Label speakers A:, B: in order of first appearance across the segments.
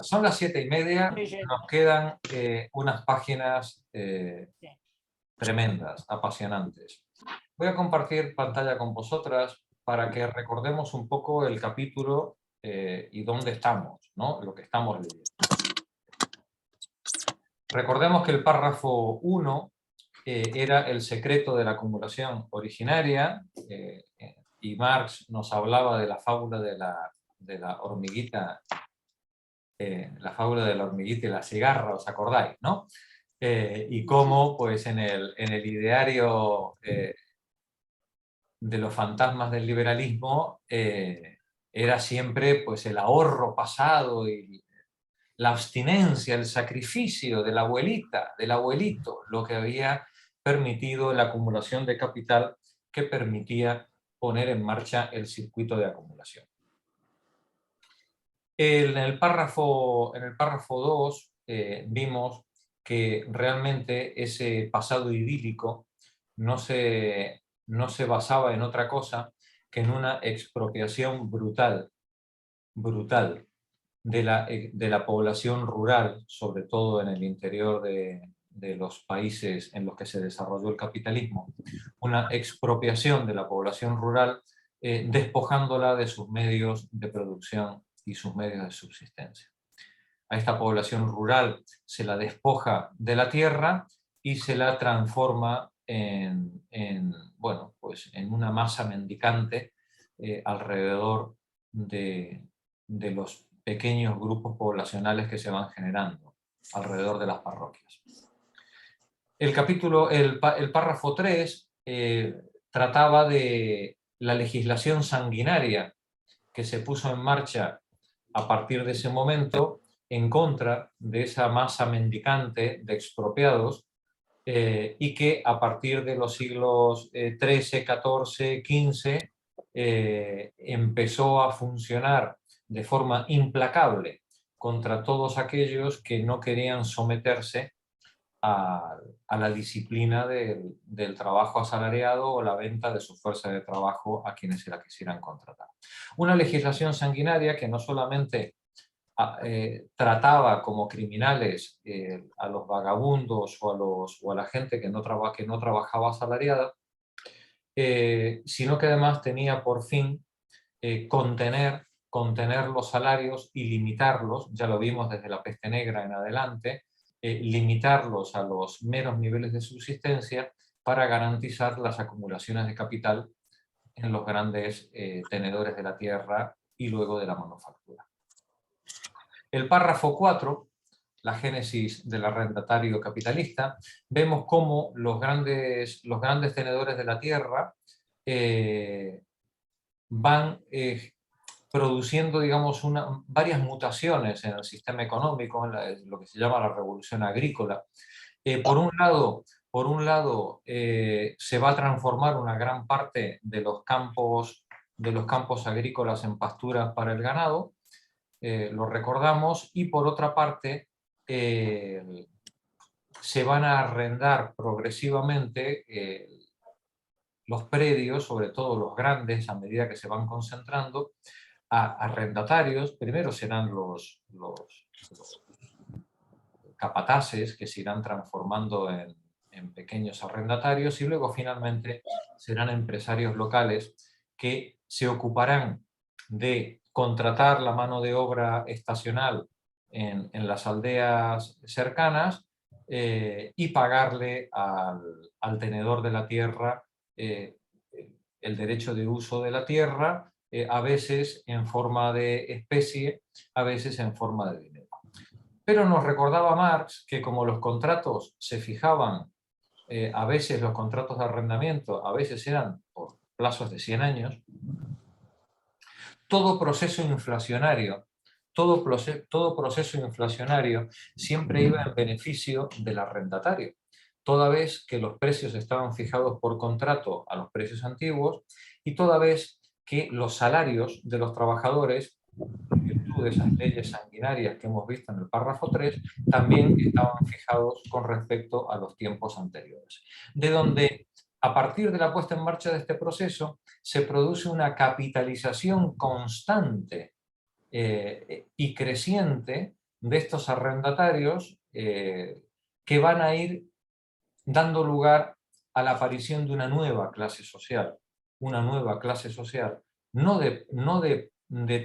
A: Son las 7:30, nos quedan unas páginas tremendas, apasionantes. Voy a compartir pantalla con vosotras para que recordemos un poco el capítulo y dónde estamos, ¿no? Lo que estamos leyendo. Recordemos que el párrafo 1 era el secreto de la acumulación originaria y Marx nos hablaba de la fábula de la hormiguita, la fábula de la hormiguita y la cigarra, ¿os acordáis, no? Y cómo, pues, en el ideario de los fantasmas del liberalismo era siempre, pues, el ahorro pasado y la abstinencia, el sacrificio de la abuelita, del abuelito, lo que había permitido la acumulación de capital que permitía poner en marcha el circuito de acumulación. En el párrafo 2 vimos que realmente ese pasado idílico no se basaba en otra cosa que en una expropiación brutal de la población rural, sobre todo en el interior de los países en los que se desarrolló el capitalismo, una expropiación de la población rural despojándola de sus medios de producción y sus medios de subsistencia. A esta población rural se la despoja de la tierra y se la transforma en una masa mendicante alrededor de los pequeños grupos poblacionales que se van generando alrededor de las parroquias. El párrafo 3 trataba de la legislación sanguinaria que se puso en marcha a partir de ese momento en contra de esa masa mendicante de expropiados y que a partir de los siglos XIII, XIV, XV empezó a funcionar de forma implacable contra todos aquellos que no querían someterse a la disciplina del trabajo asalariado o la venta de su fuerza de trabajo a quienes se la quisieran contratar. Una legislación sanguinaria que no solamente trataba como criminales a los vagabundos o a la gente que no trabajaba asalariada, sino que además tenía por fin contener los salarios y limitarlos, ya lo vimos desde la peste negra en adelante, limitarlos a los meros niveles de subsistencia para garantizar las acumulaciones de capital en los grandes tenedores de la tierra y luego de la manufactura. El párrafo 4, la génesis del arrendatario capitalista, vemos cómo los grandes tenedores de la tierra van produciendo, digamos, varias mutaciones en el sistema económico, en lo que se llama la revolución agrícola. Por un lado se va a transformar una gran parte de los campos agrícolas en pasturas para el ganado, lo recordamos, y por otra parte se van a arrendar progresivamente los predios, sobre todo los grandes, a medida que se van concentrando, a arrendatarios. Primero serán los capataces, que se irán transformando en pequeños arrendatarios, y luego finalmente serán empresarios locales que se ocuparán de contratar la mano de obra estacional en las aldeas cercanas y pagarle al tenedor de la tierra el derecho de uso de la tierra, a veces en forma de especie, a veces en forma de dinero. Pero nos recordaba Marx que como los contratos se fijaban, a veces los contratos de arrendamiento, a veces eran por plazos de 100 años, todo proceso inflacionario siempre iba en beneficio del arrendatario, toda vez que los precios estaban fijados por contrato a los precios antiguos y toda vez que los salarios de los trabajadores, en virtud de esas leyes sanguinarias que hemos visto en el párrafo 3, también estaban fijados con respecto a los tiempos anteriores. De donde, a partir de la puesta en marcha de este proceso, se produce una capitalización constante y creciente de estos arrendatarios que van a ir dando lugar a la aparición de una nueva clase social. Una nueva clase social, no de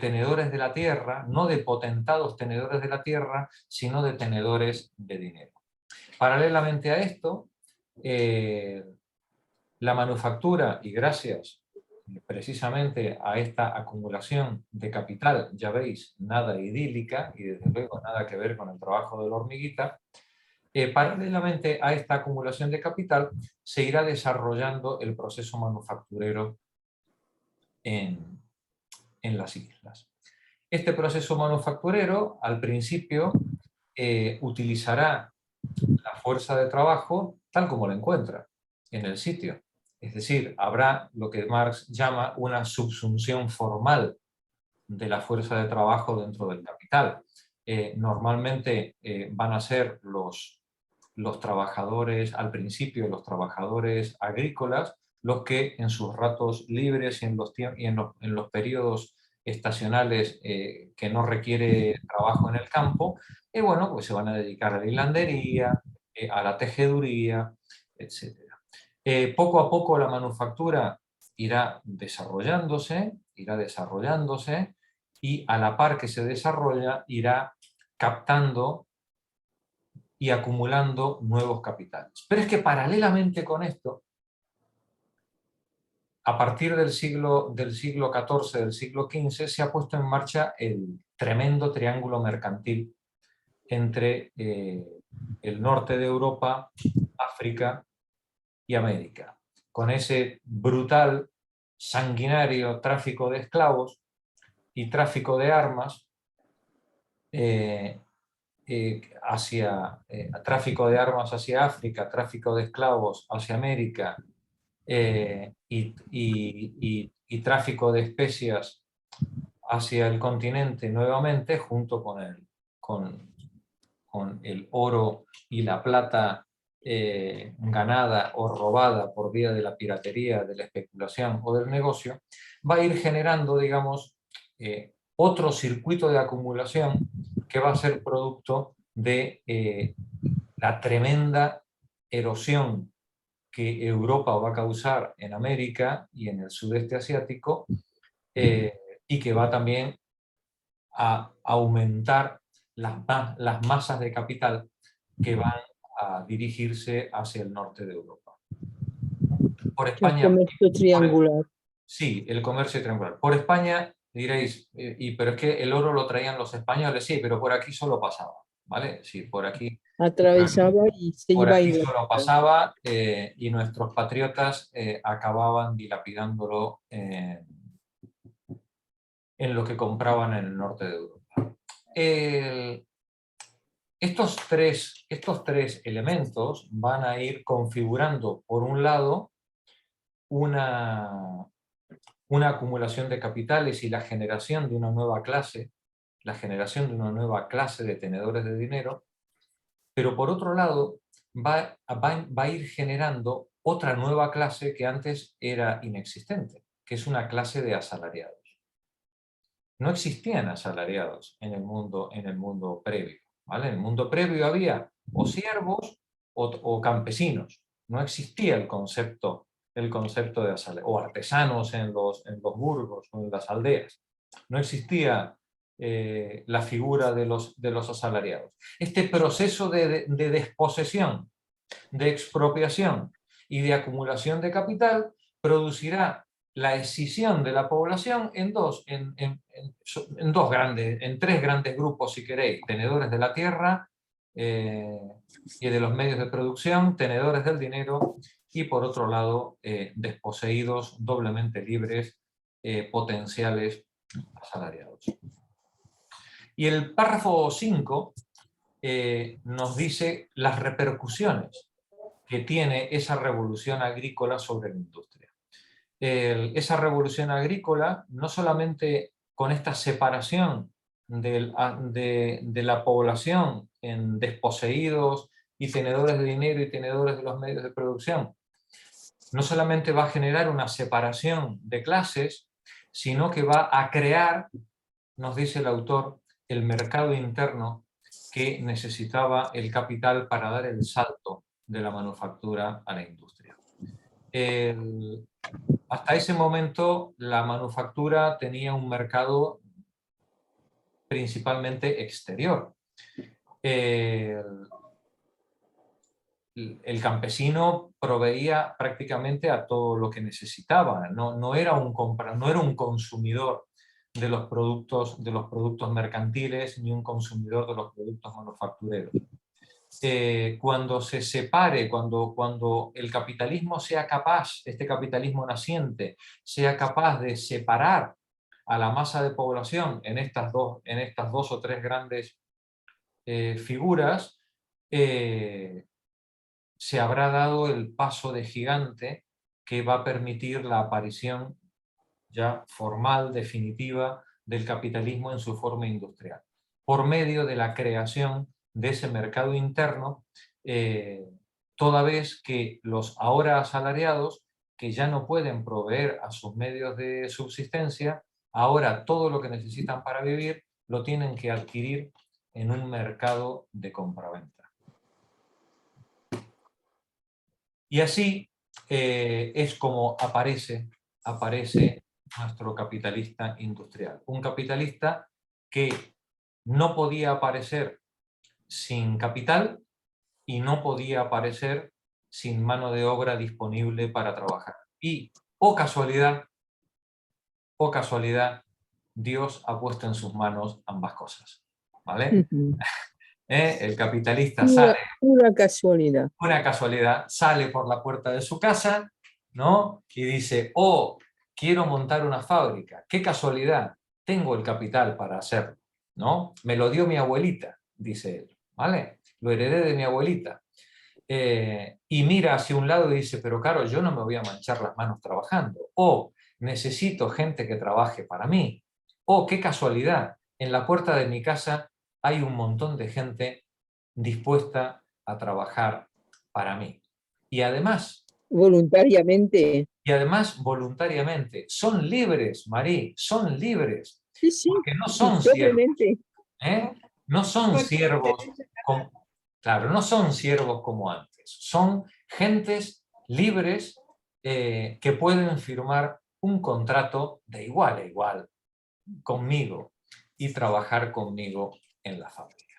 A: tenedores de la tierra, no de potentados tenedores de la tierra, sino de tenedores de dinero. Paralelamente a esto, la manufactura, y gracias precisamente a esta acumulación de capital, ya veis, nada idílica y desde luego nada que ver con el trabajo de la hormiguita, paralelamente a esta acumulación de capital se irá desarrollando el proceso manufacturero en las islas. Este proceso manufacturero al principio utilizará la fuerza de trabajo tal como la encuentra en el sitio. Es decir, habrá lo que Marx llama una subsunción formal de la fuerza de trabajo dentro del capital. Normalmente van a ser los trabajadores, al principio los trabajadores agrícolas, los que en sus ratos libres y en los periodos estacionales que no requiere trabajo en el campo, bueno, pues se van a dedicar a la hilandería, a la tejeduría, etc. Poco a poco la manufactura irá desarrollándose y a la par que se desarrolla irá captando y acumulando nuevos capitales. Pero es que paralelamente con esto, a partir del siglo XIV, del siglo XV, se ha puesto en marcha el tremendo triángulo mercantil entre el norte de Europa, África y América, con ese brutal, sanguinario tráfico de esclavos y tráfico de armas tráfico de armas hacia África, tráfico de esclavos hacia América y tráfico de especias hacia el continente nuevamente, junto con el oro y la plata ganada o robada por vía de la piratería, de la especulación o del negocio, va a ir generando, digamos, otro circuito de acumulación que va a ser producto de la tremenda erosión que Europa va a causar en América y en el sudeste asiático y que va también a aumentar las masas de capital que van a dirigirse hacia el norte de Europa. Por España,
B: el comercio triangular.
A: sí, el comercio triangular. Por España diréis, pero es que el oro lo traían los españoles, sí, pero por aquí solo pasaba, ¿vale? Sí, por aquí
B: Atravesaba y se
A: por
B: iba a
A: aquí solo
B: Inglaterra.
A: pasaba y nuestros patriotas acababan dilapidándolo en lo que compraban en el norte de Europa. Estos tres elementos van a ir configurando, por un lado, una acumulación de capitales y la generación de una nueva clase, de tenedores de dinero, pero por otro lado va a ir generando otra nueva clase que antes era inexistente, que es una clase de asalariados. No existían asalariados en el mundo previo, ¿vale? En el mundo previo había o siervos o campesinos. No existía el concepto de asalariados, o artesanos en los burgos o en las aldeas. No existía la figura de los asalariados. Este proceso de desposesión, de expropiación y de acumulación de capital producirá la escisión de la población en tres grandes grupos, si queréis: tenedores de la tierra y de los medios de producción, tenedores del dinero y, por otro lado, desposeídos, doblemente libres, potenciales asalariados. Y el párrafo 5 nos dice las repercusiones que tiene esa revolución agrícola sobre la industria. Esa revolución agrícola, no solamente con esta separación de la población en desposeídos y tenedores de dinero y tenedores de los medios de producción, no solamente va a generar una separación de clases, sino que va a crear, nos dice el autor, el mercado interno que necesitaba el capital para dar el salto de la manufactura a la industria. Hasta ese momento la manufactura tenía un mercado principalmente exterior. El campesino proveía prácticamente a todo lo que necesitaba, no era un consumidor de los productos mercantiles ni un consumidor de los productos manufactureros. Cuando se separe, cuando el capitalismo sea capaz, este capitalismo naciente, sea capaz de separar a la masa de población en estas dos o tres grandes figuras, se habrá dado el paso de gigante que va a permitir la aparición ya formal, definitiva, del capitalismo en su forma industrial, por medio de la creación de ese mercado interno, toda vez que los ahora asalariados, que ya no pueden proveer a sus medios de subsistencia, ahora todo lo que necesitan para vivir lo tienen que adquirir en un mercado de compraventa. Y así es como aparece nuestro capitalista industrial. Un capitalista que no podía aparecer sin capital y no podía aparecer sin mano de obra disponible para trabajar. Y, oh casualidad, Dios ha puesto en sus manos ambas cosas. ¿Vale? El capitalista sale...
B: Pura casualidad.
A: Una casualidad, sale por la puerta de su casa, ¿no? Y dice, oh, quiero montar una fábrica. ¡Qué casualidad! Tengo el capital para hacerlo, ¿no? Me lo dio mi abuelita, dice él, ¿vale? Lo heredé de mi abuelita. Y mira hacia un lado y dice, pero claro, yo no me voy a manchar las manos trabajando. O necesito gente que trabaje para mí. O qué casualidad, en la puerta de mi casa hay un montón de gente dispuesta a trabajar para mí. Y además...
B: Voluntariamente.
A: Y además voluntariamente. Son libres, Marí, son libres.
B: Sí, sí.
A: Porque no son siervos. No son siervos. Claro, no son siervos como antes. Son gentes libres que pueden firmar un contrato de igual a igual conmigo y trabajar conmigo en la fábrica.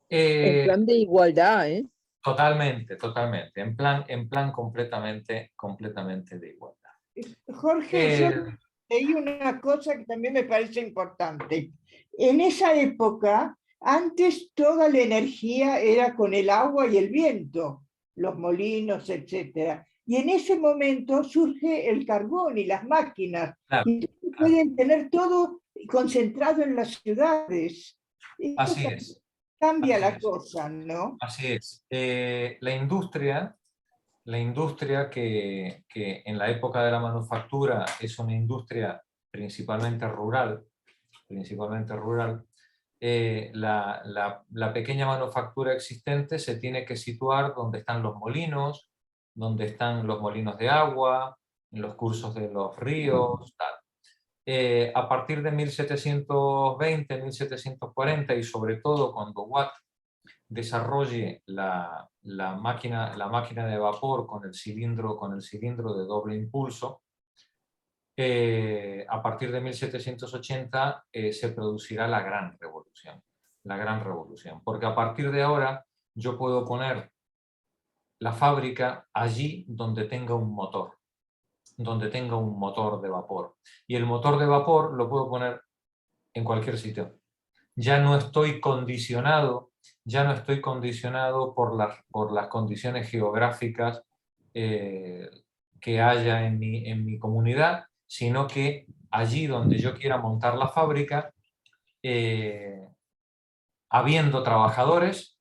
B: En plan de igualdad, ¿eh?
A: Totalmente, totalmente. En plan completamente de igualdad.
C: Jorge, yo leí una cosa que también me parece importante. En esa época, antes toda la energía era con el agua y el viento, los molinos, etc. Y en ese momento surge el carbón y las máquinas.
A: Claro,
C: y pueden tener todo concentrado en las ciudades.
A: Así es.
C: Cambia la cosa, ¿no?
A: Así es. La industria que en la época de la manufactura es una industria principalmente rural, la pequeña manufactura existente se tiene que situar donde están los molinos, de agua, en los cursos de los ríos, tal. A partir de 1720, 1740 y sobre todo cuando Watt desarrolle la máquina de vapor con el cilindro de doble impulso, a partir de 1780 se producirá la gran revolución, porque a partir de ahora yo puedo poner la fábrica allí donde tenga un motor de vapor, y el motor de vapor lo puedo poner en cualquier sitio. Ya no estoy condicionado por las condiciones geográficas que haya en mi comunidad, sino que allí donde yo quiera montar la fábrica, habiendo trabajadores,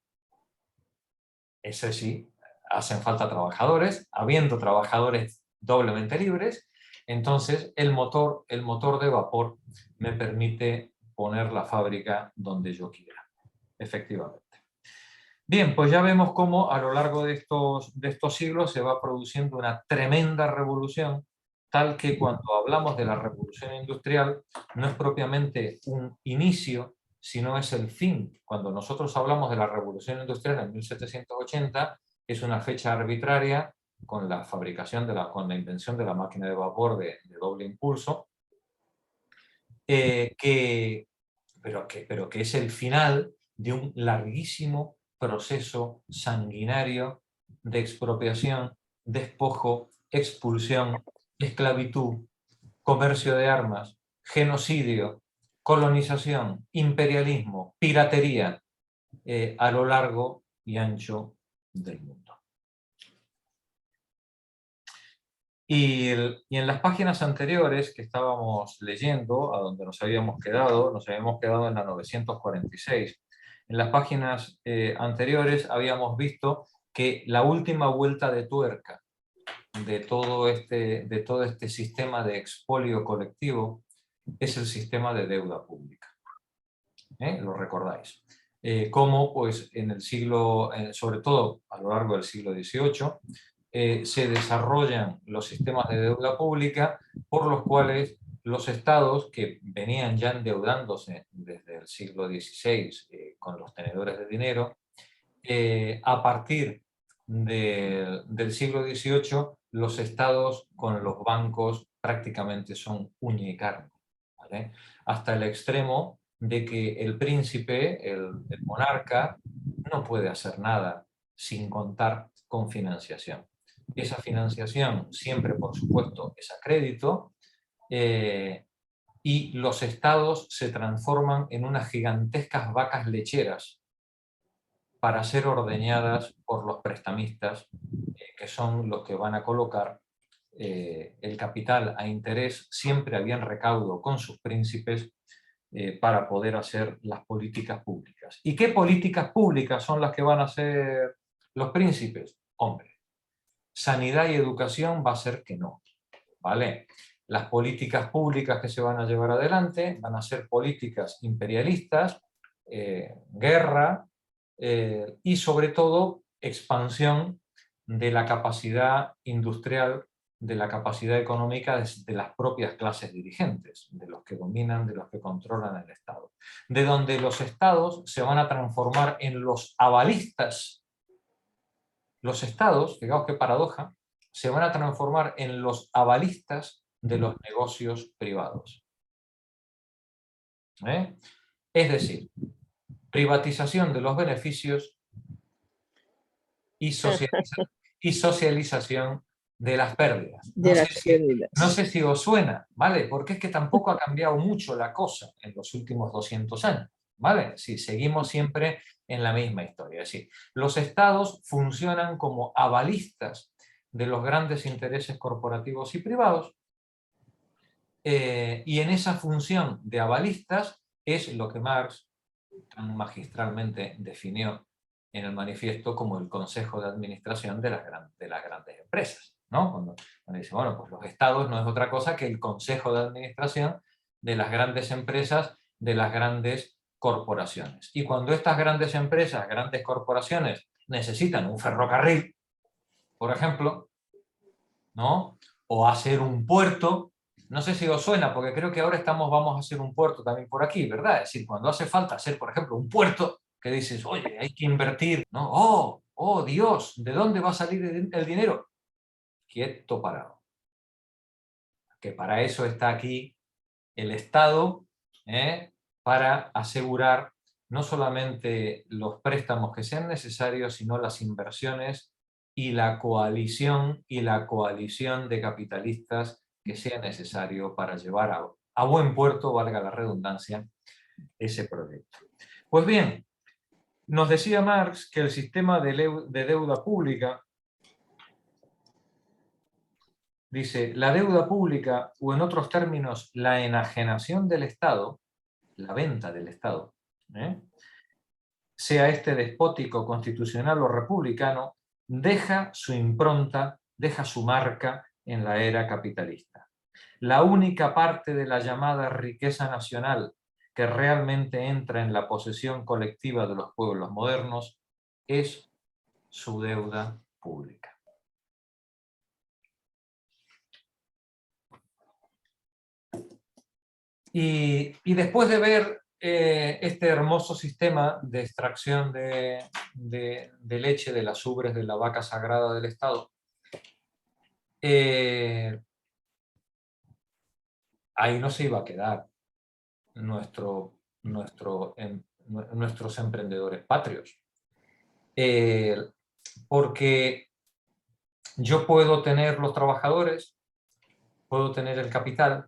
A: ese sí, hacen falta trabajadores, habiendo trabajadores doblemente libres, entonces el motor de vapor me permite poner la fábrica donde yo quiera, efectivamente. Bien, pues ya vemos cómo a lo largo de estos siglos se va produciendo una tremenda revolución, tal que cuando hablamos de la revolución industrial no es propiamente un inicio sino es el fin. Cuando nosotros hablamos de la Revolución Industrial en 1780, es una fecha arbitraria con la fabricación, con la invención de la máquina de vapor de doble impulso, pero que es el final de un larguísimo proceso sanguinario de expropiación, despojo, expulsión, esclavitud, comercio de armas, genocidio, colonización, imperialismo, piratería, a lo largo y ancho del mundo. Y en las páginas anteriores que estábamos leyendo, a donde nos habíamos quedado en la 946. En las páginas anteriores habíamos visto que la última vuelta de tuerca de todo este sistema de expolio colectivo es el sistema de deuda pública. ¿Lo recordáis? Cómo pues, en el siglo, sobre todo a lo largo del siglo XVIII, se desarrollan los sistemas de deuda pública por los cuales los estados, que venían ya endeudándose desde el siglo XVI con los tenedores de dinero, a partir del siglo XVIII, los estados con los bancos prácticamente son uña y carne, ¿vale? Hasta el extremo de que el príncipe, el monarca, no puede hacer nada sin contar con financiación. Esa financiación siempre, por supuesto, es a crédito, y los estados se transforman en unas gigantescas vacas lecheras para ser ordeñadas por los prestamistas, que son los que van a colocar el capital a interés siempre a bien recaudo con sus príncipes para poder hacer las políticas públicas. ¿Y qué políticas públicas son las que van a hacer los príncipes? Hombre, sanidad y educación va a ser que no, ¿vale? Las políticas públicas que se van a llevar adelante van a ser políticas imperialistas, guerra, y sobre todo expansión de la capacidad industrial, de la capacidad económica de las propias clases dirigentes, de los que dominan, de los que controlan el Estado. De donde los estados se van a transformar en los avalistas. Los estados, fijaos qué paradoja, se van a transformar en los avalistas de los negocios privados. Es decir, privatización de los beneficios y socialización de las pérdidas. No sé si os suena, ¿vale? Porque es que tampoco ha cambiado mucho la cosa en los últimos 200 años, ¿vale? Si seguimos siempre en la misma historia. Es decir, los estados funcionan como avalistas de los grandes intereses corporativos y privados, y en esa función de avalistas es lo que Marx tan magistralmente definió en el manifiesto como el consejo de administración de las grandes empresas, ¿no? Cuando dice, bueno, pues los estados no es otra cosa que el consejo de administración de las grandes empresas, de las grandes corporaciones. Y cuando estas grandes empresas, grandes corporaciones, necesitan un ferrocarril, por ejemplo, ¿no? O hacer un puerto, no sé si os suena, porque creo que ahora vamos a hacer un puerto también por aquí, ¿verdad? Es decir, cuando hace falta hacer, por ejemplo, un puerto, que dices, oye, hay que invertir, ¿no? Oh, Dios, ¿de dónde va a salir el dinero? Quieto, parado. Que para eso está aquí el Estado, para asegurar no solamente los préstamos que sean necesarios, sino las inversiones y la coalición de capitalistas que sea necesario para llevar a buen puerto, valga la redundancia, ese proyecto. Pues bien, nos decía Marx que el sistema de deuda pública, dice, la deuda pública, o en otros términos, la enajenación del Estado, la venta del Estado, sea este despótico, constitucional o republicano, deja su impronta, deja su marca en la era capitalista. La única parte de la llamada riqueza nacional que realmente entra en la posesión colectiva de los pueblos modernos es su deuda pública. Y después de ver este hermoso sistema de extracción de leche de las ubres de la vaca sagrada del Estado, ahí no se iba a quedar nuestros emprendedores patrios. Porque yo puedo tener los trabajadores, puedo tener el capital,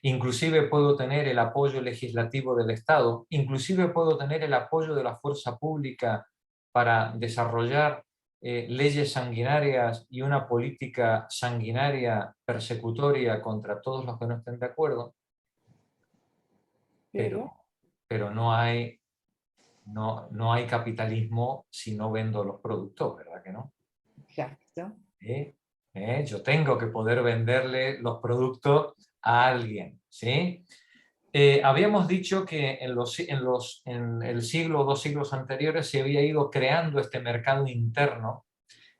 A: inclusive puedo tener el apoyo legislativo del Estado, inclusive puedo tener el apoyo de la fuerza pública para desarrollar leyes sanguinarias y una política sanguinaria persecutoria contra todos los que no estén de acuerdo, pero no hay capitalismo si no vendo los productos, ¿verdad que no?
C: Exacto.
A: Yo tengo que poder venderle los productos a alguien, ¿sí? Habíamos dicho que en el siglo o 2 siglos anteriores se había ido creando este mercado interno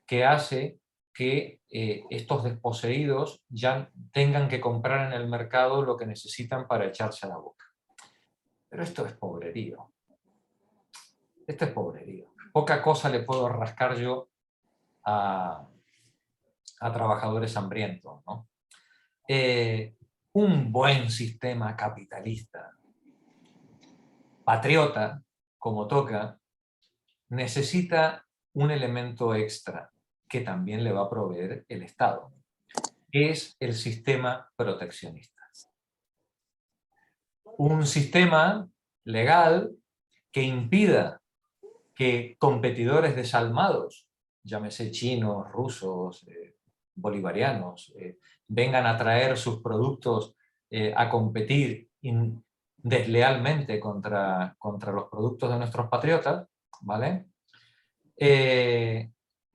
A: que hace que estos desposeídos ya tengan que comprar en el mercado lo que necesitan para echarse a la boca. Pero esto es pobrerío. Esto es pobrerío. Poca cosa le puedo rascar yo a trabajadores hambrientos, ¿no? Un buen sistema capitalista, patriota, como toca, necesita un elemento extra que también le va a proveer el Estado, que es el sistema proteccionista. Un sistema legal que impida que competidores desalmados, llámese chinos, rusos, bolivarianos, vengan a traer sus productos a competir deslealmente contra los productos de nuestros patriotas, ¿vale?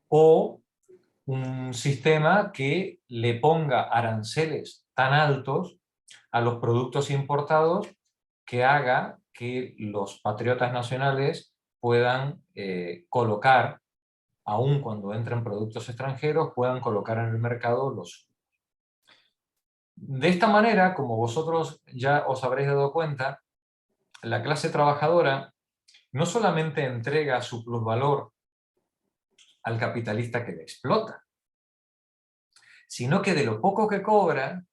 A: O un sistema que le ponga aranceles tan altos a los productos importados que haga que los patriotas nacionales puedan colocar, aun cuando entren productos extranjeros, puedan colocar en el mercado los. De esta manera, como vosotros ya os habréis dado cuenta, la clase trabajadora no solamente entrega su plusvalor al capitalista que le explota, sino que de lo poco que cobra,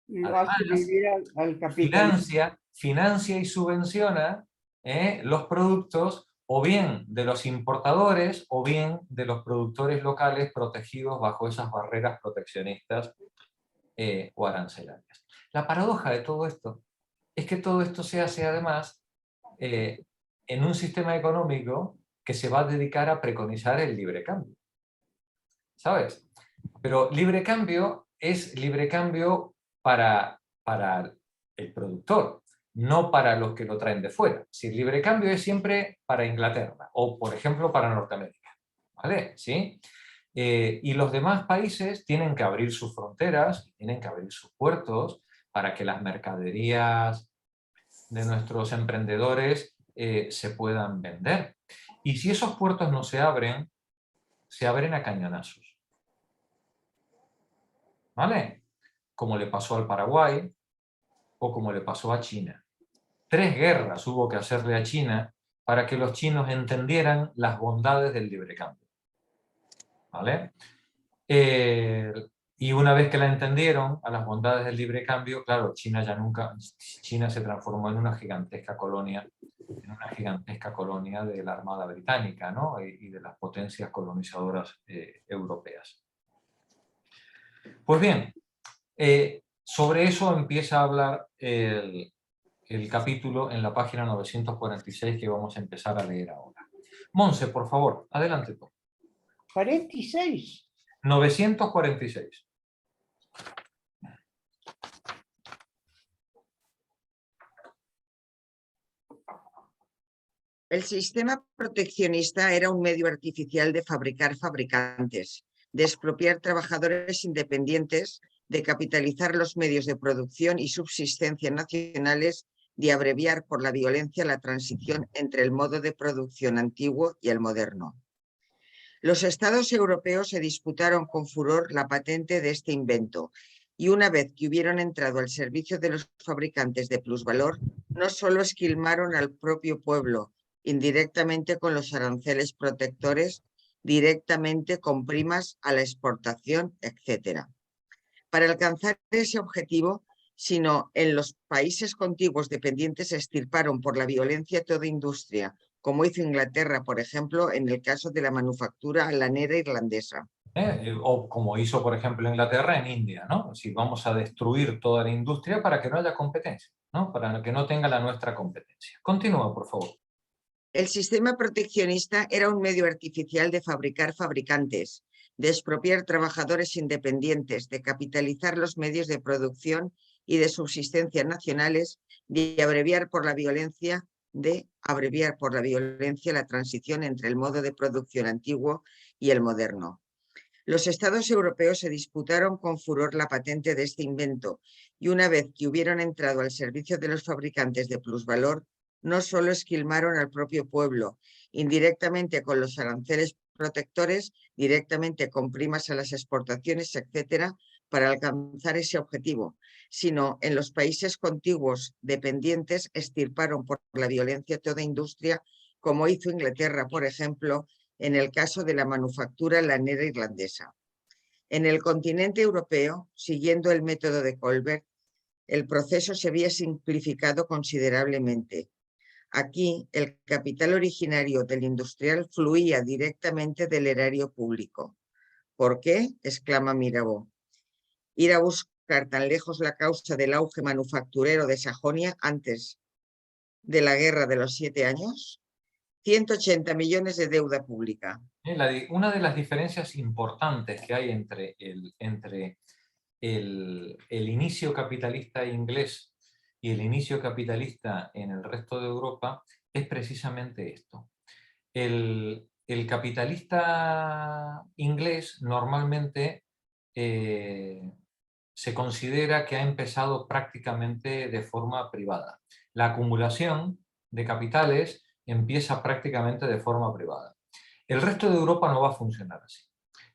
A: además, financia y subvenciona los productos o bien de los importadores o bien de los productores locales protegidos bajo esas barreras proteccionistas o arancelarias. La paradoja de todo esto es que todo esto se hace además en un sistema económico que se va a dedicar a preconizar el libre cambio. ¿Sabes? Pero libre cambio es libre cambio para el productor, no para los que lo traen de fuera. Si el libre cambio es siempre para Inglaterra o, por ejemplo, para Norteamérica. ¿Vale? ¿Sí? Y los demás países tienen que abrir sus fronteras, tienen que abrir sus puertos para que las mercaderías de nuestros emprendedores se puedan vender. Y si esos puertos no se abren a cañonazos. ¿Vale? Como le pasó al Paraguay o como le pasó a China. 3 guerras hubo que hacerle a China para que los chinos entendieran las bondades del libre cambio. ¿Vale? Y una vez que la entendieron, a las bondades del libre cambio, claro, China se transformó en una gigantesca colonia de la Armada Británica, ¿no? y de las potencias colonizadoras europeas. Pues bien, sobre eso empieza a hablar el capítulo en la página 946 que vamos a empezar a leer ahora. Monse, por favor, adelante tú.
C: 46.
A: 946.
D: El sistema proteccionista era un medio artificial de fabricar fabricantes, de expropiar trabajadores independientes, de capitalizar los medios de producción y subsistencia nacionales, de abreviar por la violencia la transición entre el modo de producción antiguo y el moderno. Los estados europeos se disputaron con furor la patente de este invento y una vez que hubieron entrado al servicio de los fabricantes de plusvalor, no solo esquilmaron al propio pueblo, indirectamente con los aranceles protectores, directamente con primas a la exportación, etc. Para alcanzar ese objetivo, sino en los países contiguos dependientes extirparon por la violencia toda industria, como hizo Inglaterra, por ejemplo, en el caso de la manufactura lanera irlandesa.
A: O como hizo, por ejemplo, Inglaterra en India, ¿no? Si vamos a destruir toda la industria para que no haya competencia, ¿no? Para que no tenga la nuestra competencia. Continúa, por favor.
D: El sistema proteccionista era un medio artificial de fabricar fabricantes, de expropiar trabajadores independientes, de capitalizar los medios de producción y de subsistencia nacionales, de abreviar por la violencia la transición entre el modo de producción antiguo y el moderno. Los estados europeos se disputaron con furor la patente de este invento y una vez que hubieron entrado al servicio de los fabricantes de plusvalor, no solo esquilmaron al propio pueblo, indirectamente con los aranceles protectores, directamente con primas a las exportaciones, etcétera, para alcanzar ese objetivo, sino en los países contiguos dependientes extirparon por la violencia toda industria, como hizo Inglaterra, por ejemplo, en el caso de la manufactura lanera irlandesa. En el continente europeo, siguiendo el método de Colbert, el proceso se había simplificado considerablemente. Aquí, el capital originario del industrial fluía directamente del erario público. ¿Por qué?, exclama Mirabeau. Ir a buscar tan lejos la causa del auge manufacturero de Sajonia antes de la Guerra de los 7 años. 180 millones de deuda pública.
A: Una de las diferencias importantes que hay entre el inicio capitalista inglés y el inicio capitalista en el resto de Europa es precisamente esto. El capitalista inglés normalmente se considera que ha empezado prácticamente de forma privada. La acumulación de capitales empieza prácticamente de forma privada. El resto de Europa no va a funcionar así.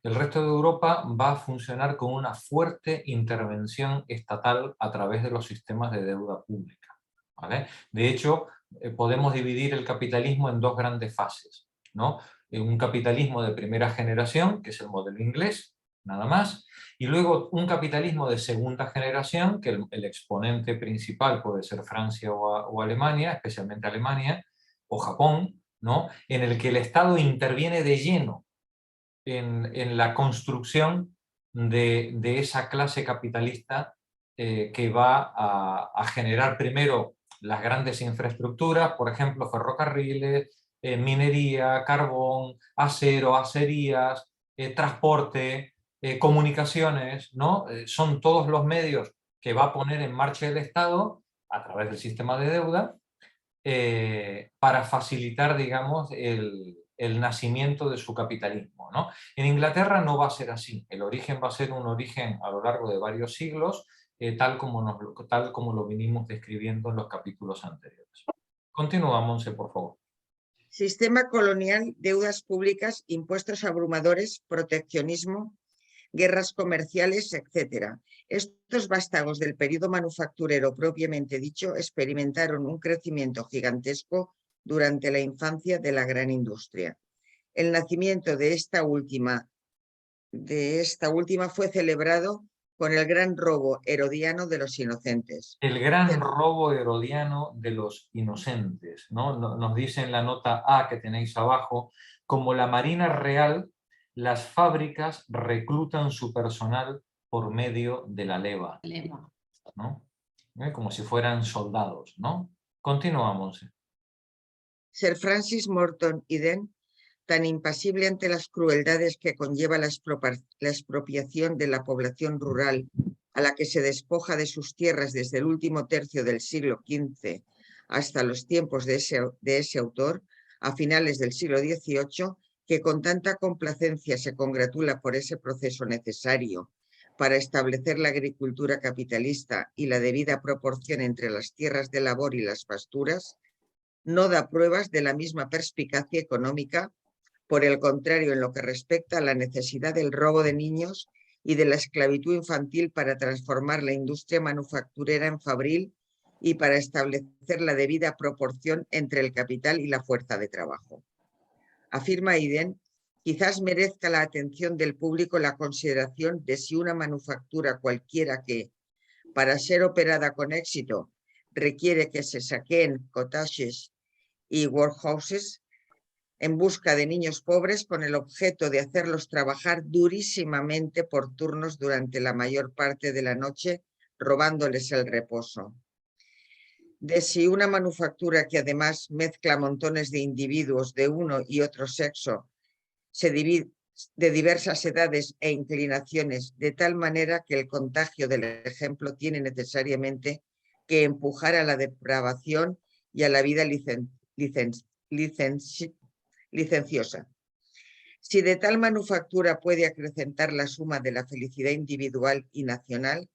A: El resto de Europa va a funcionar con una fuerte intervención estatal a través de los sistemas de deuda pública, ¿vale? De hecho, podemos dividir el capitalismo en dos grandes fases, ¿no? Un capitalismo de primera generación, que es el modelo inglés, nada más, y luego un capitalismo de segunda generación, que el exponente principal puede ser Francia o Alemania, especialmente Alemania, o Japón, ¿no? En el que el Estado interviene de lleno en la construcción de esa clase capitalista que va a generar primero las grandes infraestructuras, por ejemplo, ferrocarriles, minería, carbón, acero, acerías, transporte, comunicaciones, ¿no? Son todos los medios que va a poner en marcha el Estado a través del sistema de deuda para facilitar, digamos, el nacimiento de su capitalismo, ¿no? En Inglaterra no va a ser así. El origen va a ser un origen a lo largo de varios siglos, tal como lo vinimos describiendo en los capítulos anteriores. Continúa, Monse, por favor.
D: Sistema colonial, deudas públicas, impuestos abrumadores, proteccionismo, guerras comerciales, etc. Estos vástagos del periodo manufacturero propiamente dicho experimentaron un crecimiento gigantesco durante la infancia de la gran industria. El nacimiento de esta última fue celebrado con el gran robo herodiano de los inocentes.
A: El gran robo herodiano de los inocentes, ¿no? Nos dice en la nota A que tenéis abajo, como la Marina Real, las fábricas reclutan su personal por medio de la leva, ¿no? Como si fueran soldados, ¿no? Continuamos.
D: Sir Francis Morton Eden, tan impasible ante las crueldades que conlleva la expropiación de la población rural, a la que se despoja de sus tierras desde el último tercio del siglo XV hasta los tiempos de ese autor, a finales del siglo XVIII, que con tanta complacencia se congratula por ese proceso necesario para establecer la agricultura capitalista y la debida proporción entre las tierras de labor y las pasturas, no da pruebas de la misma perspicacia económica. Por el contrario, en lo que respecta a la necesidad del robo de niños y de la esclavitud infantil para transformar la industria manufacturera en fabril, y para establecer la debida proporción entre el capital y la fuerza de trabajo. Afirma Eden, quizás merezca la atención del público la consideración de si una manufactura cualquiera que, para ser operada con éxito, requiere que se saqueen cottages y workhouses en busca de niños pobres con el objeto de hacerlos trabajar durísimamente por turnos durante la mayor parte de la noche, robándoles el reposo. De si una manufactura que además mezcla montones de individuos de uno y otro sexo, se divide de diversas edades e inclinaciones, de tal manera que el contagio del ejemplo tiene necesariamente que empujar a la depravación y a la vida licenciosa. Si de tal manufactura puede acrecentar la suma de la felicidad individual y nacional.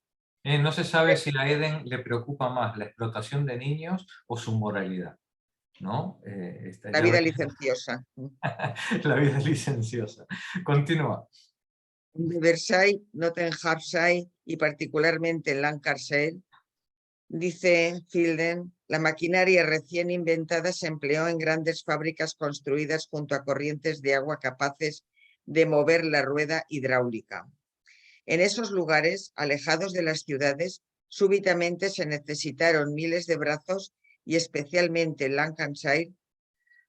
A: No se sabe si a Eden le preocupa más la explotación de niños o su moralidad, ¿no?
D: La vida licenciosa.
A: La vida licenciosa. Continúa.
D: De Versailles, Nottinghamshire y particularmente en Lancashire, dice Fielden, la maquinaria recién inventada se empleó en grandes fábricas construidas junto a corrientes de agua capaces de mover la rueda hidráulica. En esos lugares, alejados de las ciudades, súbitamente se necesitaron miles de brazos y especialmente en Lancashire,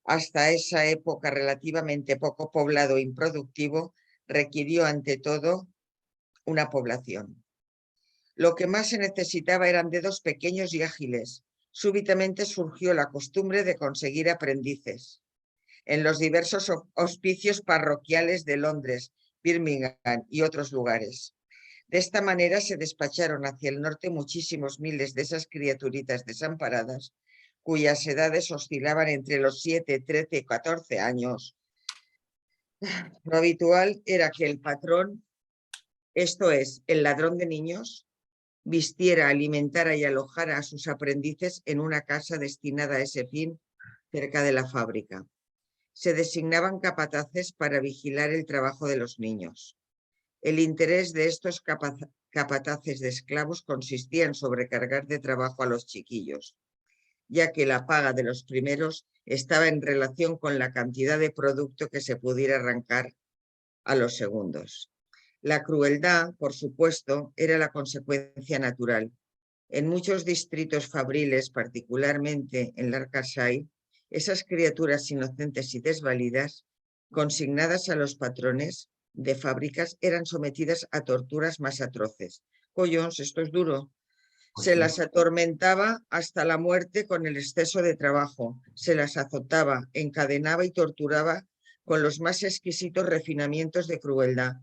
D: hasta esa época relativamente poco poblado e improductivo, requirió ante todo una población. Lo que más se necesitaba eran dedos pequeños y ágiles. Súbitamente surgió la costumbre de conseguir aprendices. En los diversos hospicios parroquiales de Londres, Birmingham y otros lugares. De esta manera se despacharon hacia el norte muchísimos miles de esas criaturitas desamparadas, cuyas edades oscilaban entre los 7, 13 y 14 años. Lo habitual era que el patrón, esto es, el ladrón de niños, vistiera, alimentara y alojara a sus aprendices en una casa destinada a ese fin cerca de la fábrica. Se designaban capataces para vigilar el trabajo de los niños. El interés de estos capataces de esclavos consistía en sobrecargar de trabajo a los chiquillos, ya que la paga de los primeros estaba en relación con la cantidad de producto que se pudiera arrancar a los segundos. La crueldad, por supuesto, era la consecuencia natural. En muchos distritos fabriles, particularmente en Lancashire, esas criaturas inocentes y desvalidas, consignadas a los patrones de fábricas, eran sometidas a torturas más atroces. Collons, esto es duro. Se las atormentaba hasta la muerte con el exceso de trabajo, se las azotaba, encadenaba y torturaba con los más exquisitos refinamientos de crueldad.